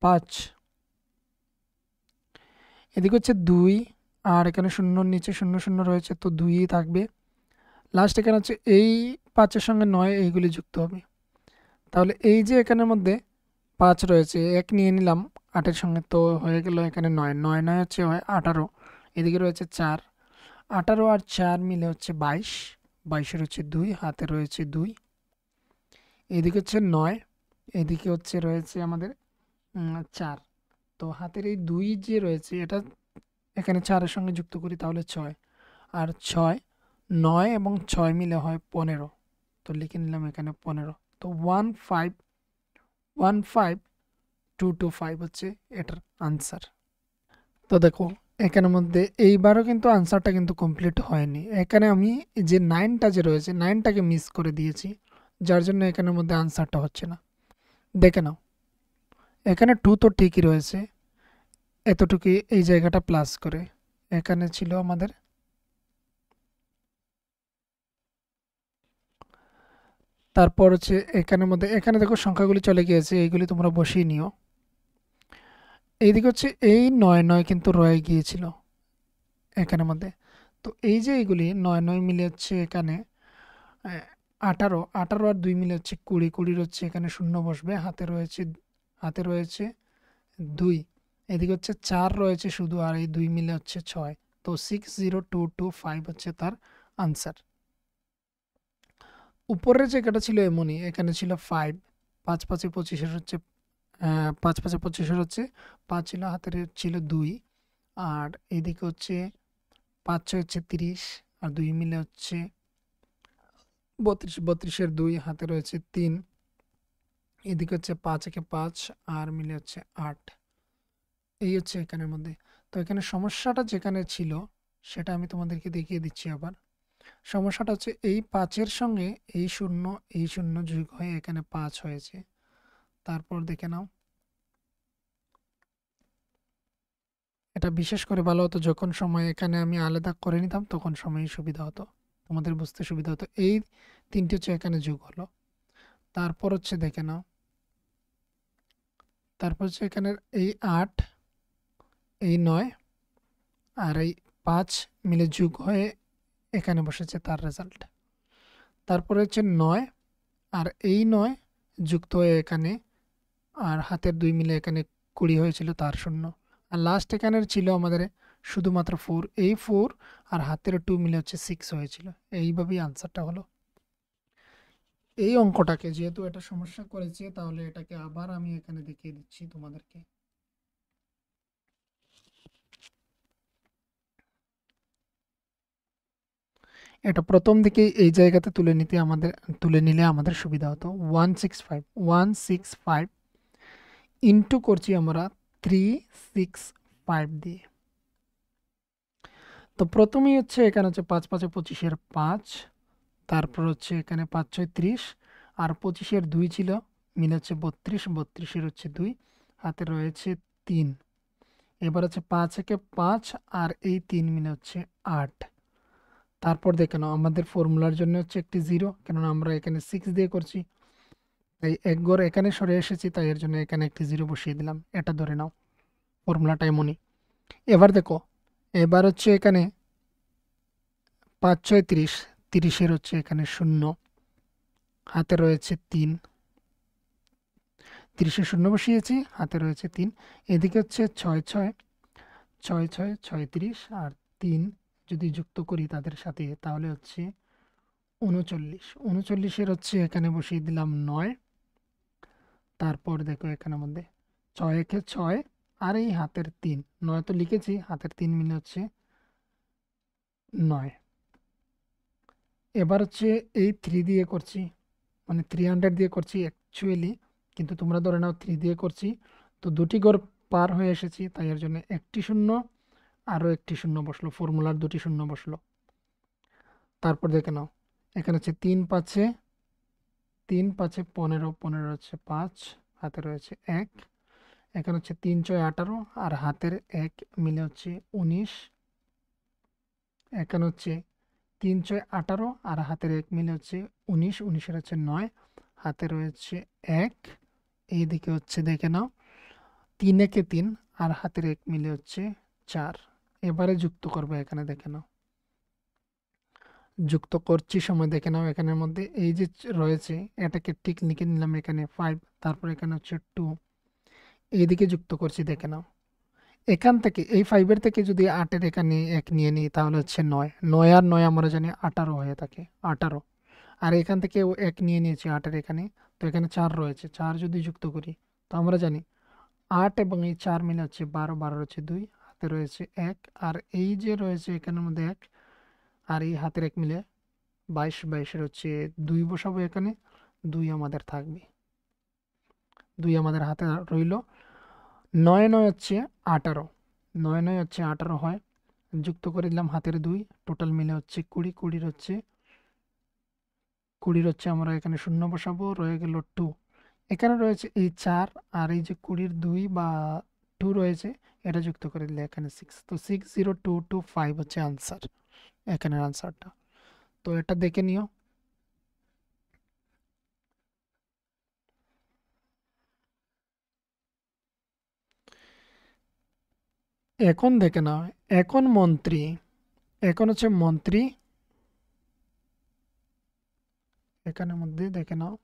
5। এদিকে হচ্ছে 2, আর এখানে শূন্যর নিচে 0 0 রয়েছে, তো 2ই থাকবে। লাস্ট এখানে হচ্ছে এই 5-এর সঙ্গে 9 এইগুলি যুক্ত হবে। তাহলে এই যে এখানের মধ্যে 5 রয়েছে, 1 নিয়ে নিলাম 8-এর সঙ্গে, তো হয়ে গেল এখানে 9, 9 9 হচ্ছে হয় 18, এদিকে রয়েছে 4, 18 আর 4 মিলে হচ্ছে 22, 22-এর হচ্ছে 2, হাতে রয়েছে 2, এদিকে হচ্ছে 9, এদিকে হচ্ছে রয়েছে আমাদের 4। তো হাতের এই 2 যে রয়েছে এটা এখানে 4-এর সঙ্গে যুক্ত করি, তাহলে 6, আর 6, 9 এবং 6 মিলে হয় 15, তো লিখে নিলাম এখানে 15। তো 1515225 হচ্ছে এটার আনসার। তো দেখো এখানের মধ্যে এইবারও কিন্তু আনসারটা কিন্তু কমপ্লিট হয়নি। এখানে আমি যে 9টা যে রয়েছে 9টাকে মিস করে দিয়েছি, যার জন্য এখানের মধ্যে আনসারটা হচ্ছে না। দেখে নাও এখানে 2 তো ঠিকই রয়েছে, এতটুকুই এই জায়গাটা প্লাস করে এখানে ছিল আমাদের। তারপর হচ্ছে এখানের মধ্যে এখানে দেখো সংখ্যাগুলি চলে গিয়েছে, এইগুলি তোমরা বসিয়ে নিও। এইদিকে হচ্ছে এই 9 9 কিন্তু রয়ে গিয়েছিল এখানের মধ্যে। তো এই যে এইগুলি 9 9 মিলে হচ্ছে এখানে 18, 18 আর 2 মিলে হচ্ছে 20, 20 হচ্ছে এখানে শূন্য বসবে, হাতে রয়েছে 2, এদিকে হচ্ছে 4 রয়েছে শুধু, আর এই 2 মিলে হচ্ছে 6, তো 60225 হচ্ছে তার আনসার। উপরের জায়গাটা ছিল এমনই, এখানে ছিল 5, 5 5 25-এর হচ্ছে 5 5 25-এর হচ্ছে 5 ছিল, হাতের ছিল 2, আর এদিকে হচ্ছে 5 6 হচ্ছে 30, আর 2 মিলে হচ্ছে 32, 32-এর 2, হাতে রয়েছে 3, এদিকে হচ্ছে 5 একে 5, আর মিলে হচ্ছে 8। এই হচ্ছে এখানের মধ্যে। তো এখানে সমস্যাটা যেখানে ছিল সেটা আমি তোমাদেরকে দেখিয়ে দিচ্ছি আবার। সমস্যাটা হচ্ছে এই 5-এর সঙ্গে এই শূন্য যোগ হয়ে এখানে 5 হয়েছে। তারপর দেখে নাও, এটা বিশেষ করে ভালো হতো যখন সময় এখানে আমি আলাদা করে নিতাম, তখন সময় সুবিধা হতো, তোমাদের বুঝতে সুবিধা হতো। এই 3টি হচ্ছে এখানে যোগ হলো। তারপর হচ্ছে দেখে নাও, তারপর হচ্ছে এখানে এই 8, এই 9 আর এই 5 মিলে যোগ হয়ে এখানে বসেছে তার রেজাল্ট। তারপরে হচ্ছে 9 আর এই 9 যুক্ত হয়ে এখানে, আর হাতের 2 মিলে এখানে 20 হয়েছিল তার শূন্য। আর লাস্ট এখানের ছিল আমাদের শুধুমাত্র 4, এই 4 আর হাতের 2 মিলে হচ্ছে 6 হয়েছিল। এইভাবেই আনসারটা হলো। এই অঙ্কটাকে যেহেতু এটা সমস্যা করেছে, তাহলে এটাকে আবার আমি এখানে দেখিয়ে দিচ্ছি তোমাদেরকে। এটা প্রথম দিকে এই জায়গাতে তুলে নিলে আমাদের সুবিধা হতো। 165 ইন্টু করছি আমরা 365 দিয়ে। তো প্রথমেই হচ্ছে এখানে হচ্ছে 5 5 25-এর 5, তারপর হচ্ছে এখানে 5 6 30, আর 25-এর 2 ছিল, মিলে হচ্ছে 32, 32-এর হচ্ছে 2, হাতে রয়েছে 3, এবার হচ্ছে 5 একে 5 আর এই 3 মিলে হচ্ছে 8। তারপর দেখে নাও আমাদের ফর্মুলার জন্য হচ্ছে একটি 0, কেননা আমরা এখানে 6 দিয়ে করছি, তাই এক ঘর এখানে সরে এসেছি, তাই এর জন্য এখানে একটি 0 বসিয়ে দিলাম। এটা ধরে নাও, ফর্মুলাটা এমনই। এবার দেখো, এবার হচ্ছে এখানে 5 6 30, 30-এর হচ্ছে এখানে 0, হাতে রয়েছে 3, 30-এ 0 বসিয়েছি, হাতে রয়েছে 3। এদিকে হচ্ছে 6 6 6 6 36 আর 3 যদি যুক্ত করি তাদের সাথে, তাহলে হচ্ছে 39। 39-এর হচ্ছে এখানে বসিয়ে দিলাম 9। তারপর দেখো এখানে মধ্যে 6 একে 6 আর এই হাতের 3, 9 তো লিখেছি, হাতের 3 মিলে হচ্ছে 9। এবার হচ্ছে এই 3 দিয়ে করছি, মানে 300 দিয়ে করছি অ্যাকচুয়ালি, কিন্তু তোমরা ধরে নাও 3 দিয়ে করছি। তো দুটি ঘর পার হয়ে এসেছি, তাই এর জন্য একটি শূন্য আরও একটি শূন্য বসলো, ফর্মুলার দুটি শূন্য বসলো। তারপর দেখে নাও এখানে হচ্ছে 3 5-এ 15, 15 হচ্ছে 5, হাতে রয়েছে 1। এখানে হচ্ছে 3 6 18 আর হাতের 1 মিলে হচ্ছে 19। এখানে হচ্ছে 3 6 18 আর হাতের 1 মিলে হচ্ছে 19, 19-এর হচ্ছে 9, হাতে রয়েছে 1। এইদিকে হচ্ছে দেখে নাও 3 একে 3 আর হাতের 1 মিলে হচ্ছে 4। এবারে যুক্ত করবো, এখানে দেখে নাও যুক্ত করছি সময় দেখে নাও এখানের মধ্যে এই যে রয়েছে, এটাকে ঠিক লিখে নিলাম এখানে 5, তারপর এখানে হচ্ছে 2, এইদিকে যুক্ত করছি দেখে নাও। এখান থেকে এই 5-এর থেকে যদি 8-এর এখানে 1 নিয়ে নিই, তাহলে হচ্ছে 9, 9 আর 9 আমরা জানি 18 হয়ে থাকে, 18। আর এখান থেকে 1 নিয়ে নিয়েছি 8-এর এখানে, তো এখানে 4 রয়েছে, 4 যদি যুক্ত করি, তো আমরা জানি 8 এবং এই 4 মিলে হচ্ছে 12, 12 হচ্ছে 2, হাতে রয়েছে 1। আর এই যে রয়েছে এখানের মধ্যে 1 আর এই হাতের 1 মিলে 22, 22-এর হচ্ছে 2 বসাবো এখানে, 2 আমাদের থাকবে, 2 আমাদের হাতে রইল। 9 9 হচ্ছে 18, 9 9 হচ্ছে 18 হয়, যুক্ত করে দিলাম হাতের 2, টোটাল মিলে হচ্ছে 20, 20-এর হচ্ছে 20-এর হচ্ছে আমরা এখানে শূন্য বসাবো, রয়ে গেল 2। এখানে রয়েছে এই 4 আর এই যে 20-এর 2 বা 2 রয়েছে, এটা যুক্ত করে দিলে এখানে 6, তো 60225 হচ্ছে আনসার, এখানের আনসারটা। তো এটা দেখে নিও। এখন দেখে নাও, এখন মন্ত্রী, এখন হচ্ছে মন্ত্রী, এখানের মধ্যে দেখে নাও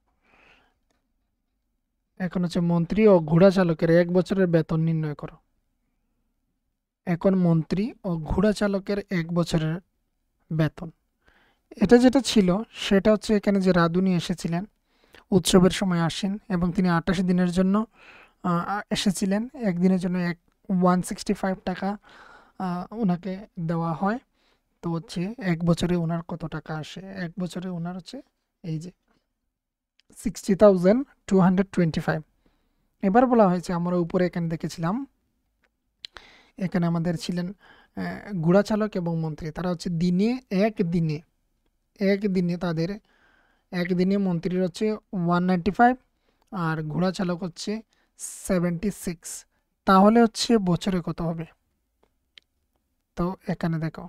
এখন হচ্ছে মন্ত্রী ও ঘোড়া চালকের 1 বছরের বেতন নির্ণয় করো। এখন মন্ত্রী ও ঘোড়া চালকের 1 বছরের বেতন, এটা যেটা ছিল সেটা হচ্ছে এখানে যে রাঁধুনি এসেছিলেন উৎসবের সময় আসেন, এবং তিনি 28 দিনের জন্য এসেছিলেন, একদিনের জন্য 165 টাকা ওনাকে দেওয়া হয়। তো হচ্ছে 1 বছরে ওনার কত টাকা আসে, 1 বছরে ওনার হচ্ছে এই যে 60,225। এবার বলা হয়েছে, আমরা উপরে এখানে দেখেছিলাম, এখানে আমাদের ছিলেন ঘোড়া চালক এবং মন্ত্রী, তারা হচ্ছে দিনে একদিনে তাদের একদিনে মন্ত্রীর হচ্ছে 195 আর ঘোড়া চালক হচ্ছে 76, তাহলে হচ্ছে বছরে কত হবে? তো এখানে দেখো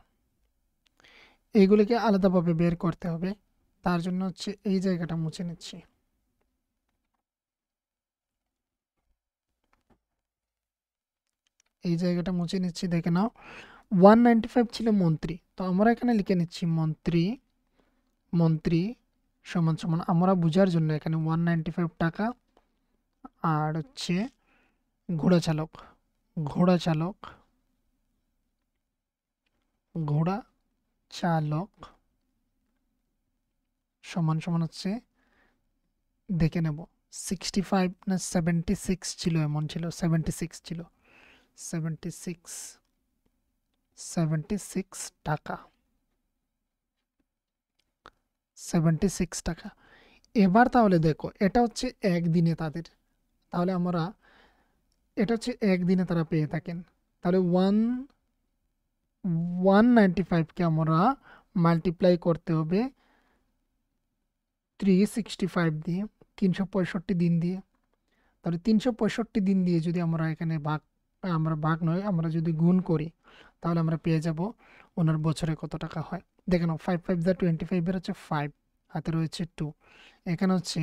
এইগুলিকে আলাদাভাবে বের করতে হবে, তার জন্য হচ্ছে এই জায়গাটা মুছে নিচ্ছি। এই জায়গাটা মুছে নিচ্ছি, দেখে নাও 195 ছিল মন্ত্রী, তো আমরা এখানে লিখে নিচ্ছি মন্ত্রী, মন্ত্রী সমান সমান আমরা বোঝার জন্য এখানে 195 টাকা, আর হচ্ছে ঘোড়া চালক, ঘোড়া চালক, ঘোড়া চালক সমান সমান হচ্ছে দেখে নেব 65 না 76 ছিল, এমন ছিল 76 ছিল, 76 76 টাকা, 76 টাকা। এবার তাহলে দেখো এটা হচ্ছে একদিনে তাদের, তাহলে আমরা এটা হচ্ছে একদিনে তারা পেয়ে থাকেন, তাহলে 195কে আমরা মাল্টিপ্লাই করতে হবে 365 দিয়ে, 365 দিন দিয়ে। তাহলে 365 দিন দিয়ে যদি আমরা এখানে ভাগ আমরা ভাগ নয়, আমরা যদি গুণ করি তাহলে আমরা পেয়ে যাব ওনার বছরে কত টাকা হয়। দেখে নাও, 5 5 যা 25 হচ্ছে 5, হাতে রয়েছে 2। এখানে হচ্ছে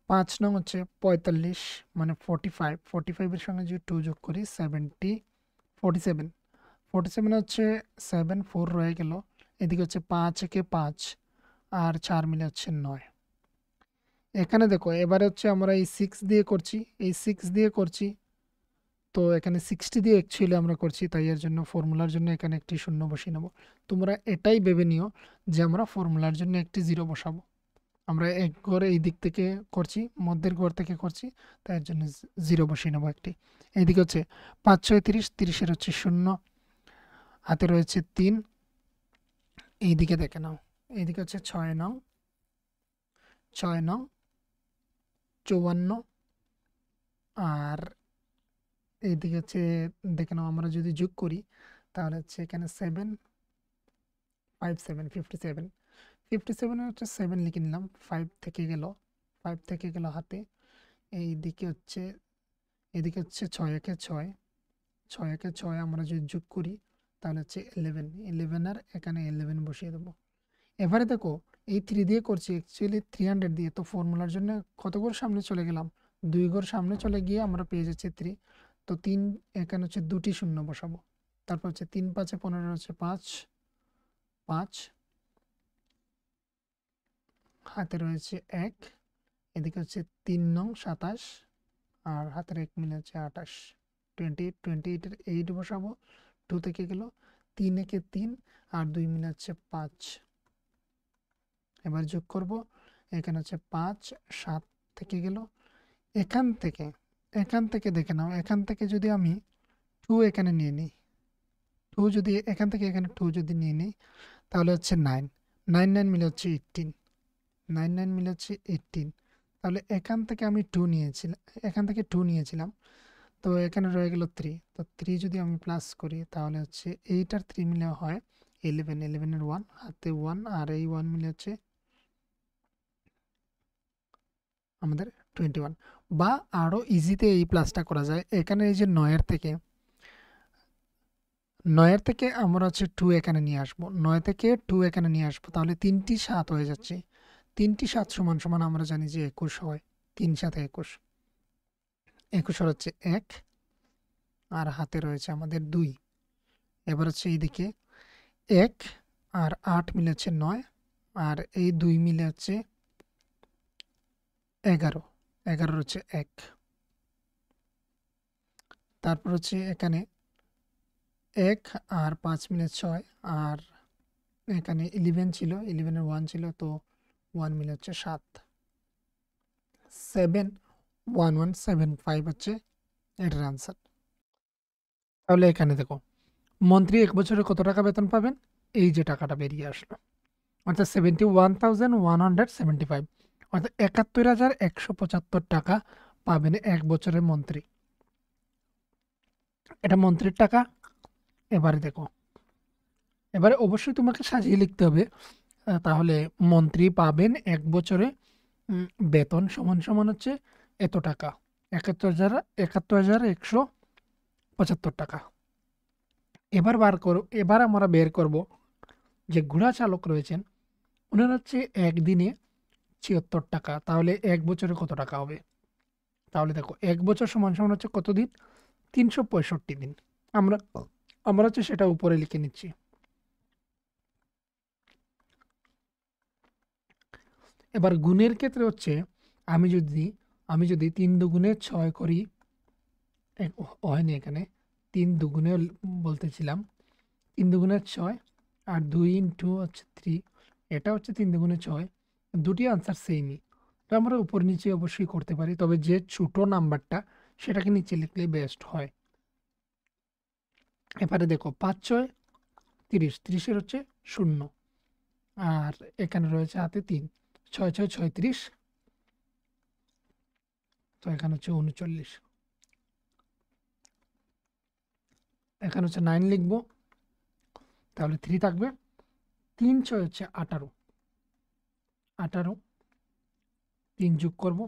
5 নং হচ্ছে 45, মানে 45, 45-এর সঙ্গে যদি 2 যোগ করি 47, 47 হচ্ছে 7, 4 রয়ে গেল। এদিকে হচ্ছে 5 একে 5 আর 4 মিলে হচ্ছে 9। এখানে দেখো, এবারে হচ্ছে আমরা এই 6 দিয়ে করছি, এই 6 দিয়ে করছি, তো এখানে 60 দিয়ে অ্যাকচুয়ালি আমরা করছি, তাই এর জন্য ফর্মুলার জন্য এখানে একটি শূন্য বসিয়ে নেব। তোমরা এটাই ভেবে নিও যে আমরা ফর্মুলার জন্য একটি জিরো বসাবো। আমরা এক ঘর এই দিক থেকে করছি, মধ্যের ঘর থেকে করছি, তাই এর জন্য জিরো বসিয়ে নেবো একটি। এইদিকে হচ্ছে 5 6 30, 30-এর হচ্ছে 0, হাতে রয়েছে 3। এইদিকে দেখে নাও, এইদিকে হচ্ছে 6 নং 54, আর এইদিকে হচ্ছে দেখে নাও, আমরা যদি যোগ করি তাহলে হচ্ছে এখানে 7 5 7 57, 57-এ হচ্ছে 7 লিখে নিলাম, 5 থেকে গেল, 5 থেকে গেল হাতে। এইদিকে হচ্ছে, এদিকে হচ্ছে 6 একে 6, 6 একে 6 আমরা যদি যোগ করি তাহলে হচ্ছে 11, 11 আর এখানে 11 বসিয়ে দেবো। এবারে দেখো, এই 3 দিয়ে করছি অ্যাকচুয়ালি 300 দিয়ে, তো ফর্মুলার জন্য কত ঘর সামনে চলে গেলাম, 2 ঘর সামনে চলে গিয়ে আমরা পেয়ে যাচ্ছি 3। তো 3, এখানে হচ্ছে 2টি শূন্য বসাবো। তারপর হচ্ছে 3 5 15 হচ্ছে 5, 5, হাতে রয়েছে 1। এদিকে হচ্ছে 3 নং 27, আর হাতের 1 মিলে হচ্ছে 28, 28, 28-এর 8 বসাবো, 2 থেকে গেল, 3 একে 3 আর 2 মিলে হচ্ছে 5। এবার যোগ করব, এখানে হচ্ছে 5 7 থেকে গেল। এখান থেকে দেখে নাও, এখান থেকে যদি আমি 2 এখানে নিয়ে নিই, 2 যদি এখান থেকে এখানে 2 যদি নিয়ে নিই তাহলে হচ্ছে 9, 9 9 মিলে হচ্ছে 18, 9 9 মিলে হচ্ছে 18। তাহলে এখান থেকে আমি 2 নিয়েছিলাম, এখান থেকে 2 নিয়েছিলাম, তো এখানে রয়ে গেল 3। তো 3 যদি আমি প্লাস করি তাহলে হচ্ছে 8 আর 3 মিলে হয় 11, 11-এর 1 হাতে 1 আর এই 1 মিলে হচ্ছে আমাদের 21। বা আরও ইজিতে এই প্লাসটা করা যায়, এখানে এই যে 9-এর থেকে আমরা হচ্ছে 2 এখানে নিয়ে আসবো, 9 থেকে 2 এখানে নিয়ে আসবো, তাহলে 3টি 7 হয়ে যাচ্ছে। 3টি 7 সমান সমান আমরা জানি যে 21 হয়, 3 7 21, 21 হচ্ছে 1 আর হাতে রয়েছে আমাদের 2। এবার হচ্ছে এইদিকে 1 আর 8 মিলে হচ্ছে 9, আর এই 2 মিলে হচ্ছে 11, 11 হচ্ছে 1। তারপর হচ্ছে এখানে 1 আর 5 মিলে 6, আর এখানে 11 ছিল, 11-এর 1 ছিল, তো 1 মিলে হচ্ছে 7, 71175 হচ্ছে এটার আনসার। তাহলে এখানে দেখো, মন্ত্রী 1 বছরে কত টাকা বেতন পাবেন, এই যে টাকাটা বেরিয়ে আসলো, অর্থাৎ 71,175, অর্থাৎ 71,175 টাকা পাবেন 1 বছরের মন্ত্রী। এটা মন্ত্রীর টাকা। এবারে দেখো, এবারে অবশ্যই তোমাকে সাজিয়ে লিখতে হবে, তাহলে মন্ত্রী পাবেন 1 বছরে বেতন সমান সমান হচ্ছে এত টাকা, 71,175 টাকা। এবার আমরা বের করব যে ঘোড়া চালক রয়েছেন, ওনার হচ্ছে একদিনে 76 টাকা, তাহলে 1 বছরে কত টাকা হবে। তাহলে দেখো, 1 বছর সমান সমান হচ্ছে কত দিন, 365 দিন। আমরা আমরা হচ্ছে সেটা উপরে লিখে নিচ্ছি। এবার গুণের ক্ষেত্রে হচ্ছে আমি যদি 3 দুগুণে 6 করি, হয়নি এখানে, 3 দুগুণে বলতেছিলাম, 3 দুগুণে 6 আর 2 ইন্টু হচ্ছে 3, এটা হচ্ছে 3 দুগুণে 6, দুটি আনসার সেমই। তো আমরা উপর নিচে অবশ্যই করতে পারি, তবে যে ছোট নাম্বারটা সেটাকে নিচে লিখলে বেস্ট হয়। এবারে দেখো, 5 6 30, 30-এর হচ্ছে 0, আর এখানে রয়েছে হাতে 3, 6 6 36, তো এখানে হচ্ছে 39, এখানে হচ্ছে 9 লিখবো, তাহলে 3 থাকবে, 3 6 হচ্ছে 18, 18, 3 যোগ করব,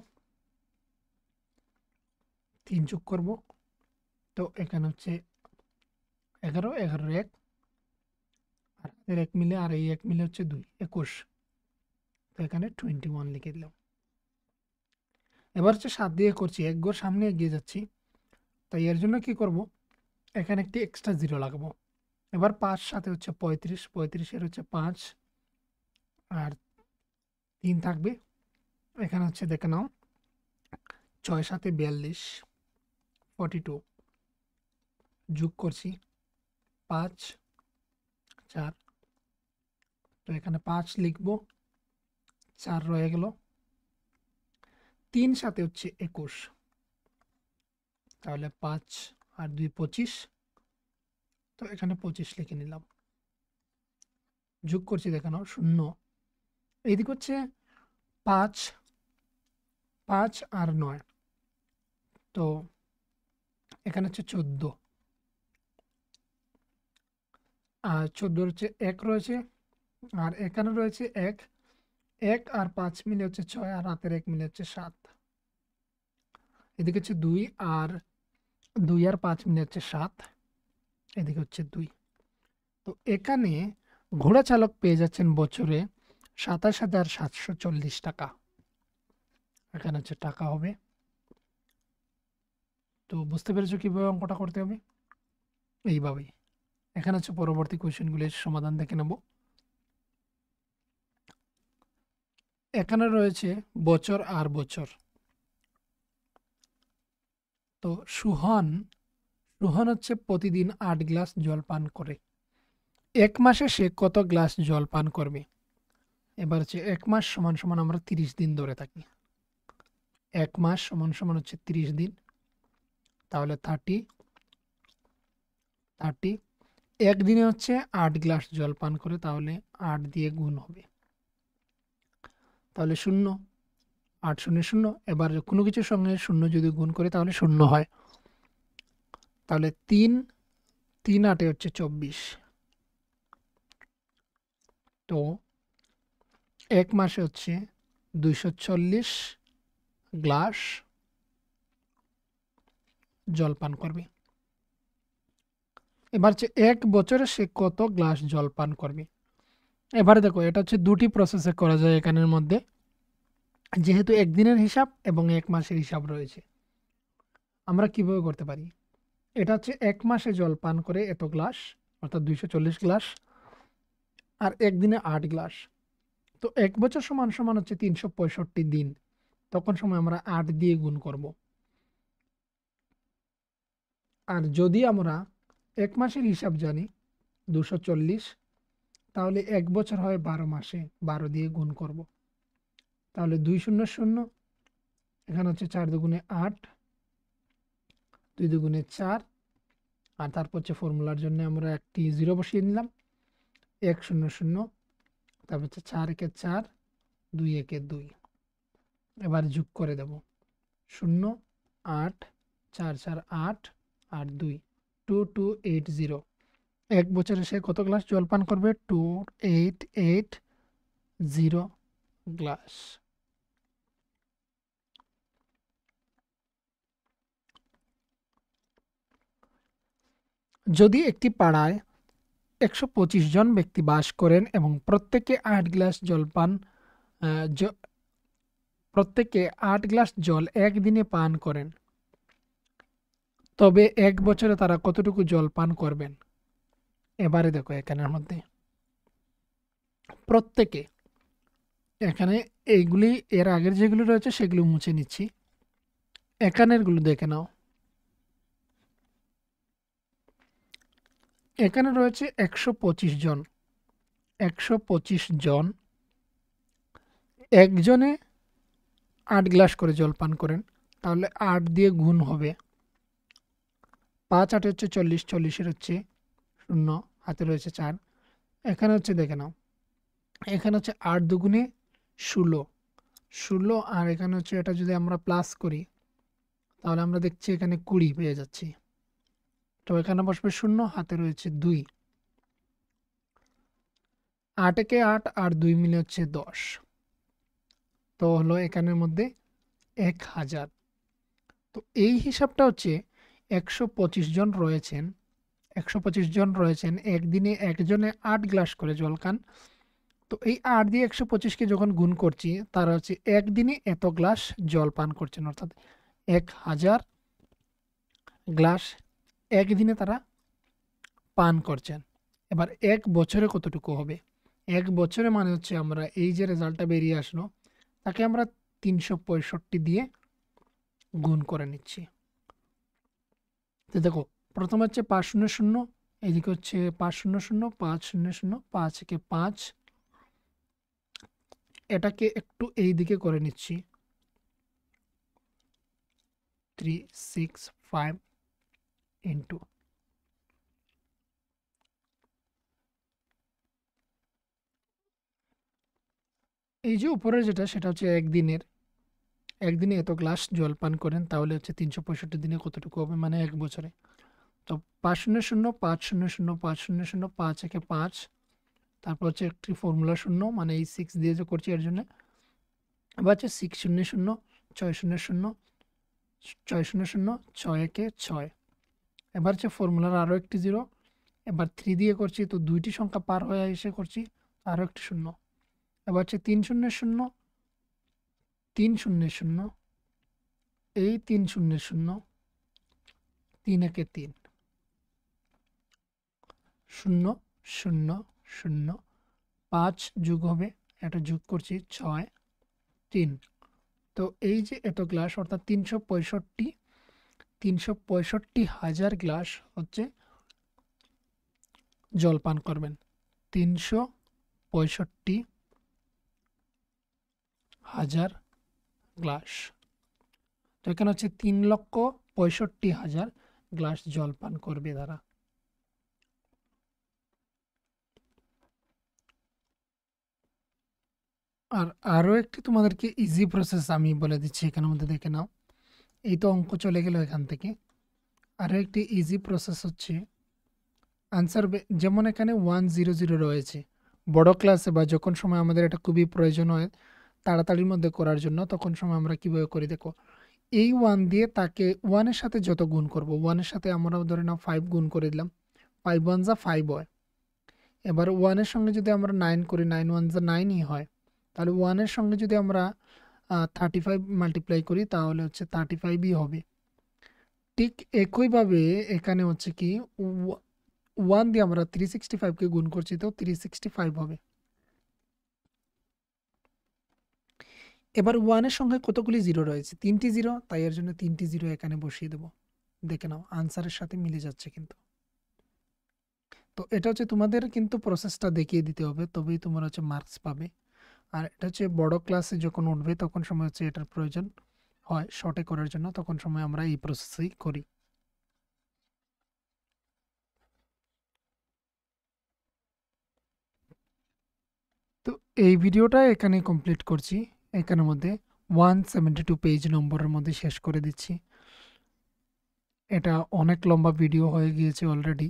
3 যোগ করব, তো এখানে হচ্ছে 11, 11 1, আর এর 1 মিলে আর এই 1 মিলে হচ্ছে 2, 21। তো এখানে 21 লিখে দিলাম। এবার হচ্ছে 7 দিয়ে করছি, এক ঘর সামনে এগিয়ে যাচ্ছি। তাই এর জন্য কি করব, এখানে একটি এক্সট্রা জিরো লাগাবো। এবার 5 সাথে হচ্ছে 35, 35 হচ্ছে 5 আর 3 থাকবে। এখানে হচ্ছে দেখে নাও 6 সাথে 42, 42 যোগ করছি 5 4। তো এখানে 5 লিখবো, 4 রয়ে গেল। 3 সাথে হচ্ছে 21, তাহলে 5 আর 2 25। তো এখানে 25 লিখে নিলাম। যোগ করছি দেখে নাও 0। এইদিকে হচ্ছে 5 5 আর 9, তো এখানে হচ্ছে 14, আর 14 হচ্ছে 1 রয়েছে, আর এখানে রয়েছে 1, 1 আর 5 মিলে হচ্ছে 6, আর হাতের 1 মিলে হচ্ছে 7। এদিকে হচ্ছে 2 আর 2 আর 5 মিলে হচ্ছে 7, এদিকে হচ্ছে 2। তো এখানে ঘোড়া চালক পেয়ে যাচ্ছেন বছরে 27,740 টাকা। এখানে হচ্ছে টাকা হবে। তো বুঝতে পেরেছো কিভাবে অঙ্কটা করতে হবে? এইভাবেই। এখানে হচ্ছে পরবর্তী কোয়েশ্চেনগুলির সমাধান দেখে নেব। এখানে রয়েছে বছর আর বছর। তো সুহান হচ্ছে প্রতিদিন 8 গ্লাস জল পান করে। 1 মাসে সে কত গ্লাস জল পান করবে? এবার হচ্ছে 1 মাস সমান সমান আমরা 30 দিন ধরে থাকি। 1 মাস সমান সমান হচ্ছে 30 দিন, তাহলে 30 একদিনে হচ্ছে 8 গ্লাস জল পান করে, তাহলে 8 দিয়ে গুণ হবে, তাহলে 0, 8 শূন্য 0। এবার কোনো কিছুর সঙ্গে 0 যদি গুণ করে তাহলে 0 হয়, তাহলে 3 8 হচ্ছে 24। তো 1 মাসে হচ্ছে 240 গ্লাস জল পান করবে। এবার হচ্ছে 1 বছরে সে কত গ্লাস জল পান করবে? এবারে দেখো, এটা হচ্ছে দুটি প্রসেসে করা যায় এখানের মধ্যে, যেহেতু একদিনের হিসাব এবং 1 মাসের হিসাব রয়েছে। আমরা কিভাবে করতে পারি? এটা হচ্ছে 1 মাসে জল পান করে এত গ্লাস, অর্থাৎ 240 গ্লাস, আর একদিনে 8 গ্লাস। তো 1 বছর সমান সমান হচ্ছে 365 দিন, তখন সময় আমরা 8 দিয়ে গুণ করব। আর যদি আমরা 1 মাসের হিসাব জানি 240, তাহলে 1 বছর হয় 12 মাসে, 12 দিয়ে গুণ করব। তাহলে 2 শূন্য 0, এখানে হচ্ছে 4 দুগুণে 8, 2 দুগুণে 4, আর তারপর হচ্ছে ফর্মুলার জন্য আমরা একটি 0 বসিয়ে নিলাম। 1 শূন্য 0, তারপর হচ্ছে 4 একে 4, 2 একে 2। এবার যোগ করে দেব 0 8 4 4 8 আর 2, 2280। 1 বছরে সে কত গ্লাস জল পান করবে? 2880 গ্লাস। যদি একটি পাড়ায় 125 জন ব্যক্তি বাস করেন এবং প্রত্যেকে 8 গ্লাস জল পান প্রত্যেকে 8 গ্লাস জল একদিনে পান করেন, তবে 1 বছরে তারা কতটুকু জল পান করবেন? এবারে দেখো এখানের মধ্যে প্রত্যেকে, এখানে এইগুলি এর আগের যেগুলো রয়েছে সেগুলো মুছে নিচ্ছি, এখানেরগুলো দেখে নাও। এখানে রয়েছে 125 জন, 125 জন, একজনে 8 গ্লাস করে জল পান করেন, তাহলে 8 দিয়ে গুণ হবে। 5 8 হচ্ছে 40, 40 হচ্ছে 0, হাতে রয়েছে 4। এখানে হচ্ছে দেখে নাও, এখানে হচ্ছে 8 দুগুণে 16, 16, আর এখানে হচ্ছে এটা যদি আমরা প্লাস করি তাহলে আমরা দেখছি এখানে 20 পেয়ে যাচ্ছি। তো এখানে বসবে 0, হাতে রয়েছে 2, 8 একে 8 আর 2 মিলে হচ্ছে 10। তো হলো এখানের মধ্যে 1000। তো এই হিসাবটা হচ্ছে 125 জন রয়েছেন, 125 জন রয়েছেন, একদিনে একজনে 8 গ্লাস করে জল খান। তো এই 8 দিয়ে 125কে যখন গুণ করছি, তারা হচ্ছে একদিনে এত গ্লাস জল পান করছেন, অর্থাৎ 1000 গ্লাস একদিনে তারা পান করছেন। এবার 1 বছরে কতটুকু হবে? 1 বছরে মানে হচ্ছে আমরা এই যে রেজাল্টটা বেরিয়ে আসলো, তাকে আমরা 365 দিয়ে গুণ করে নিচ্ছি। তো দেখো, প্রথমে হচ্ছে 500, এদিকে হচ্ছে 500, 500, 5 একে 5, এটাকে একটু এই দিকে করে নিচ্ছি, 365 ইন্টু এই যে উপরের যেটা, সেটা হচ্ছে একদিনে এত গ্লাস জল পান করেন, তাহলে হচ্ছে 365 দিনে কতটুকু হবে, মানে 1 বছরে। তো 500, 500, 500, 5 একে 5, তারপর হচ্ছে একটি ফর্মুলা শূন্য, মানে এই 6 দিয়ে যে করছি এর জন্য। এবার হচ্ছে 600, 600, 600, 6 একে 6। এবার হচ্ছে ফর্মুলার আরও একটি 0, এবার 3 দিয়ে করছি, তো দুইটি সংখ্যা পার হয়ে এসে করছি, আরও একটি শূন্য। এবার হচ্ছে 300, 300, এই 300, 3 একে 3, 0 0 0, 5 যোগ হবে, এটা যোগ করছি 6 3। তো এই যে এত গ্লাস, অর্থাৎ 365,000 গ্লাস হচ্ছে জল পান করবেন। 365,000 গ্লাস। তো এখানে হচ্ছে 3,65,000 গ্লাস জল পান করবে তারা। আর আরও একটি তোমাদেরকে ইজি প্রসেস আমি বলে দিচ্ছি, এখানের মধ্যে দেখে নাও। এই তো অঙ্ক চলে গেল এখান থেকে। আরও একটি ইজি প্রসেস হচ্ছে আনসার, যেমন এখানে 100 রয়েছে, বড় ক্লাসে বা যখন সময় আমাদের এটা খুবই প্রয়োজন হয় তাড়াতাড়ির মধ্যে করার জন্য, তখন সময় আমরা কীভাবে করি দেখো। এই 1 দিয়ে তাকে 1-এর সাথে যত গুণ করব, 1-এর সাথে আমরা ধরে নাও 5 গুণ করে দিলাম, 5 1 যা 5 হয়। এবার 1-এর সঙ্গে যদি আমরা 9 করি, 9 1 যা 9ই হয়। তাহলে 1-এর সঙ্গে যদি আমরা 35 মাল্টিপ্লাই করি, তাহলে হচ্ছে 35ই হবে। ঠিক একইভাবে এখানে হচ্ছে কি 1 দিয়ে আমরা 365কে গুণ করছি, তো 365 হবে। এবার 1-এর সঙ্গে কতগুলি 0 রয়েছে? 3টি 0, তাই এর জন্য 3টি 0 এখানে বসিয়ে দেব। দেখে নাও আনসারের সাথে মিলে যাচ্ছে কিন্তু। তো এটা হচ্ছে তোমাদের কিন্তু প্রসেসটা দেখিয়ে দিতে হবে, তবেই তোমরা হচ্ছে মার্কস পাবে। আর এটা হচ্ছে বড় ক্লাসে যখন উঠবে তখন সময় হচ্ছে এটার প্রয়োজন হয় শর্টে করার জন্য, তখন সময় আমরা এই প্রসেসেই করি। তো এই ভিডিওটা এখানে কমপ্লিট করছি, এখানের মধ্যে 172 পেজ নম্বরের মধ্যে শেষ করে দিচ্ছি। এটা অনেক লম্বা ভিডিও হয়ে গিয়েছে অলরেডি।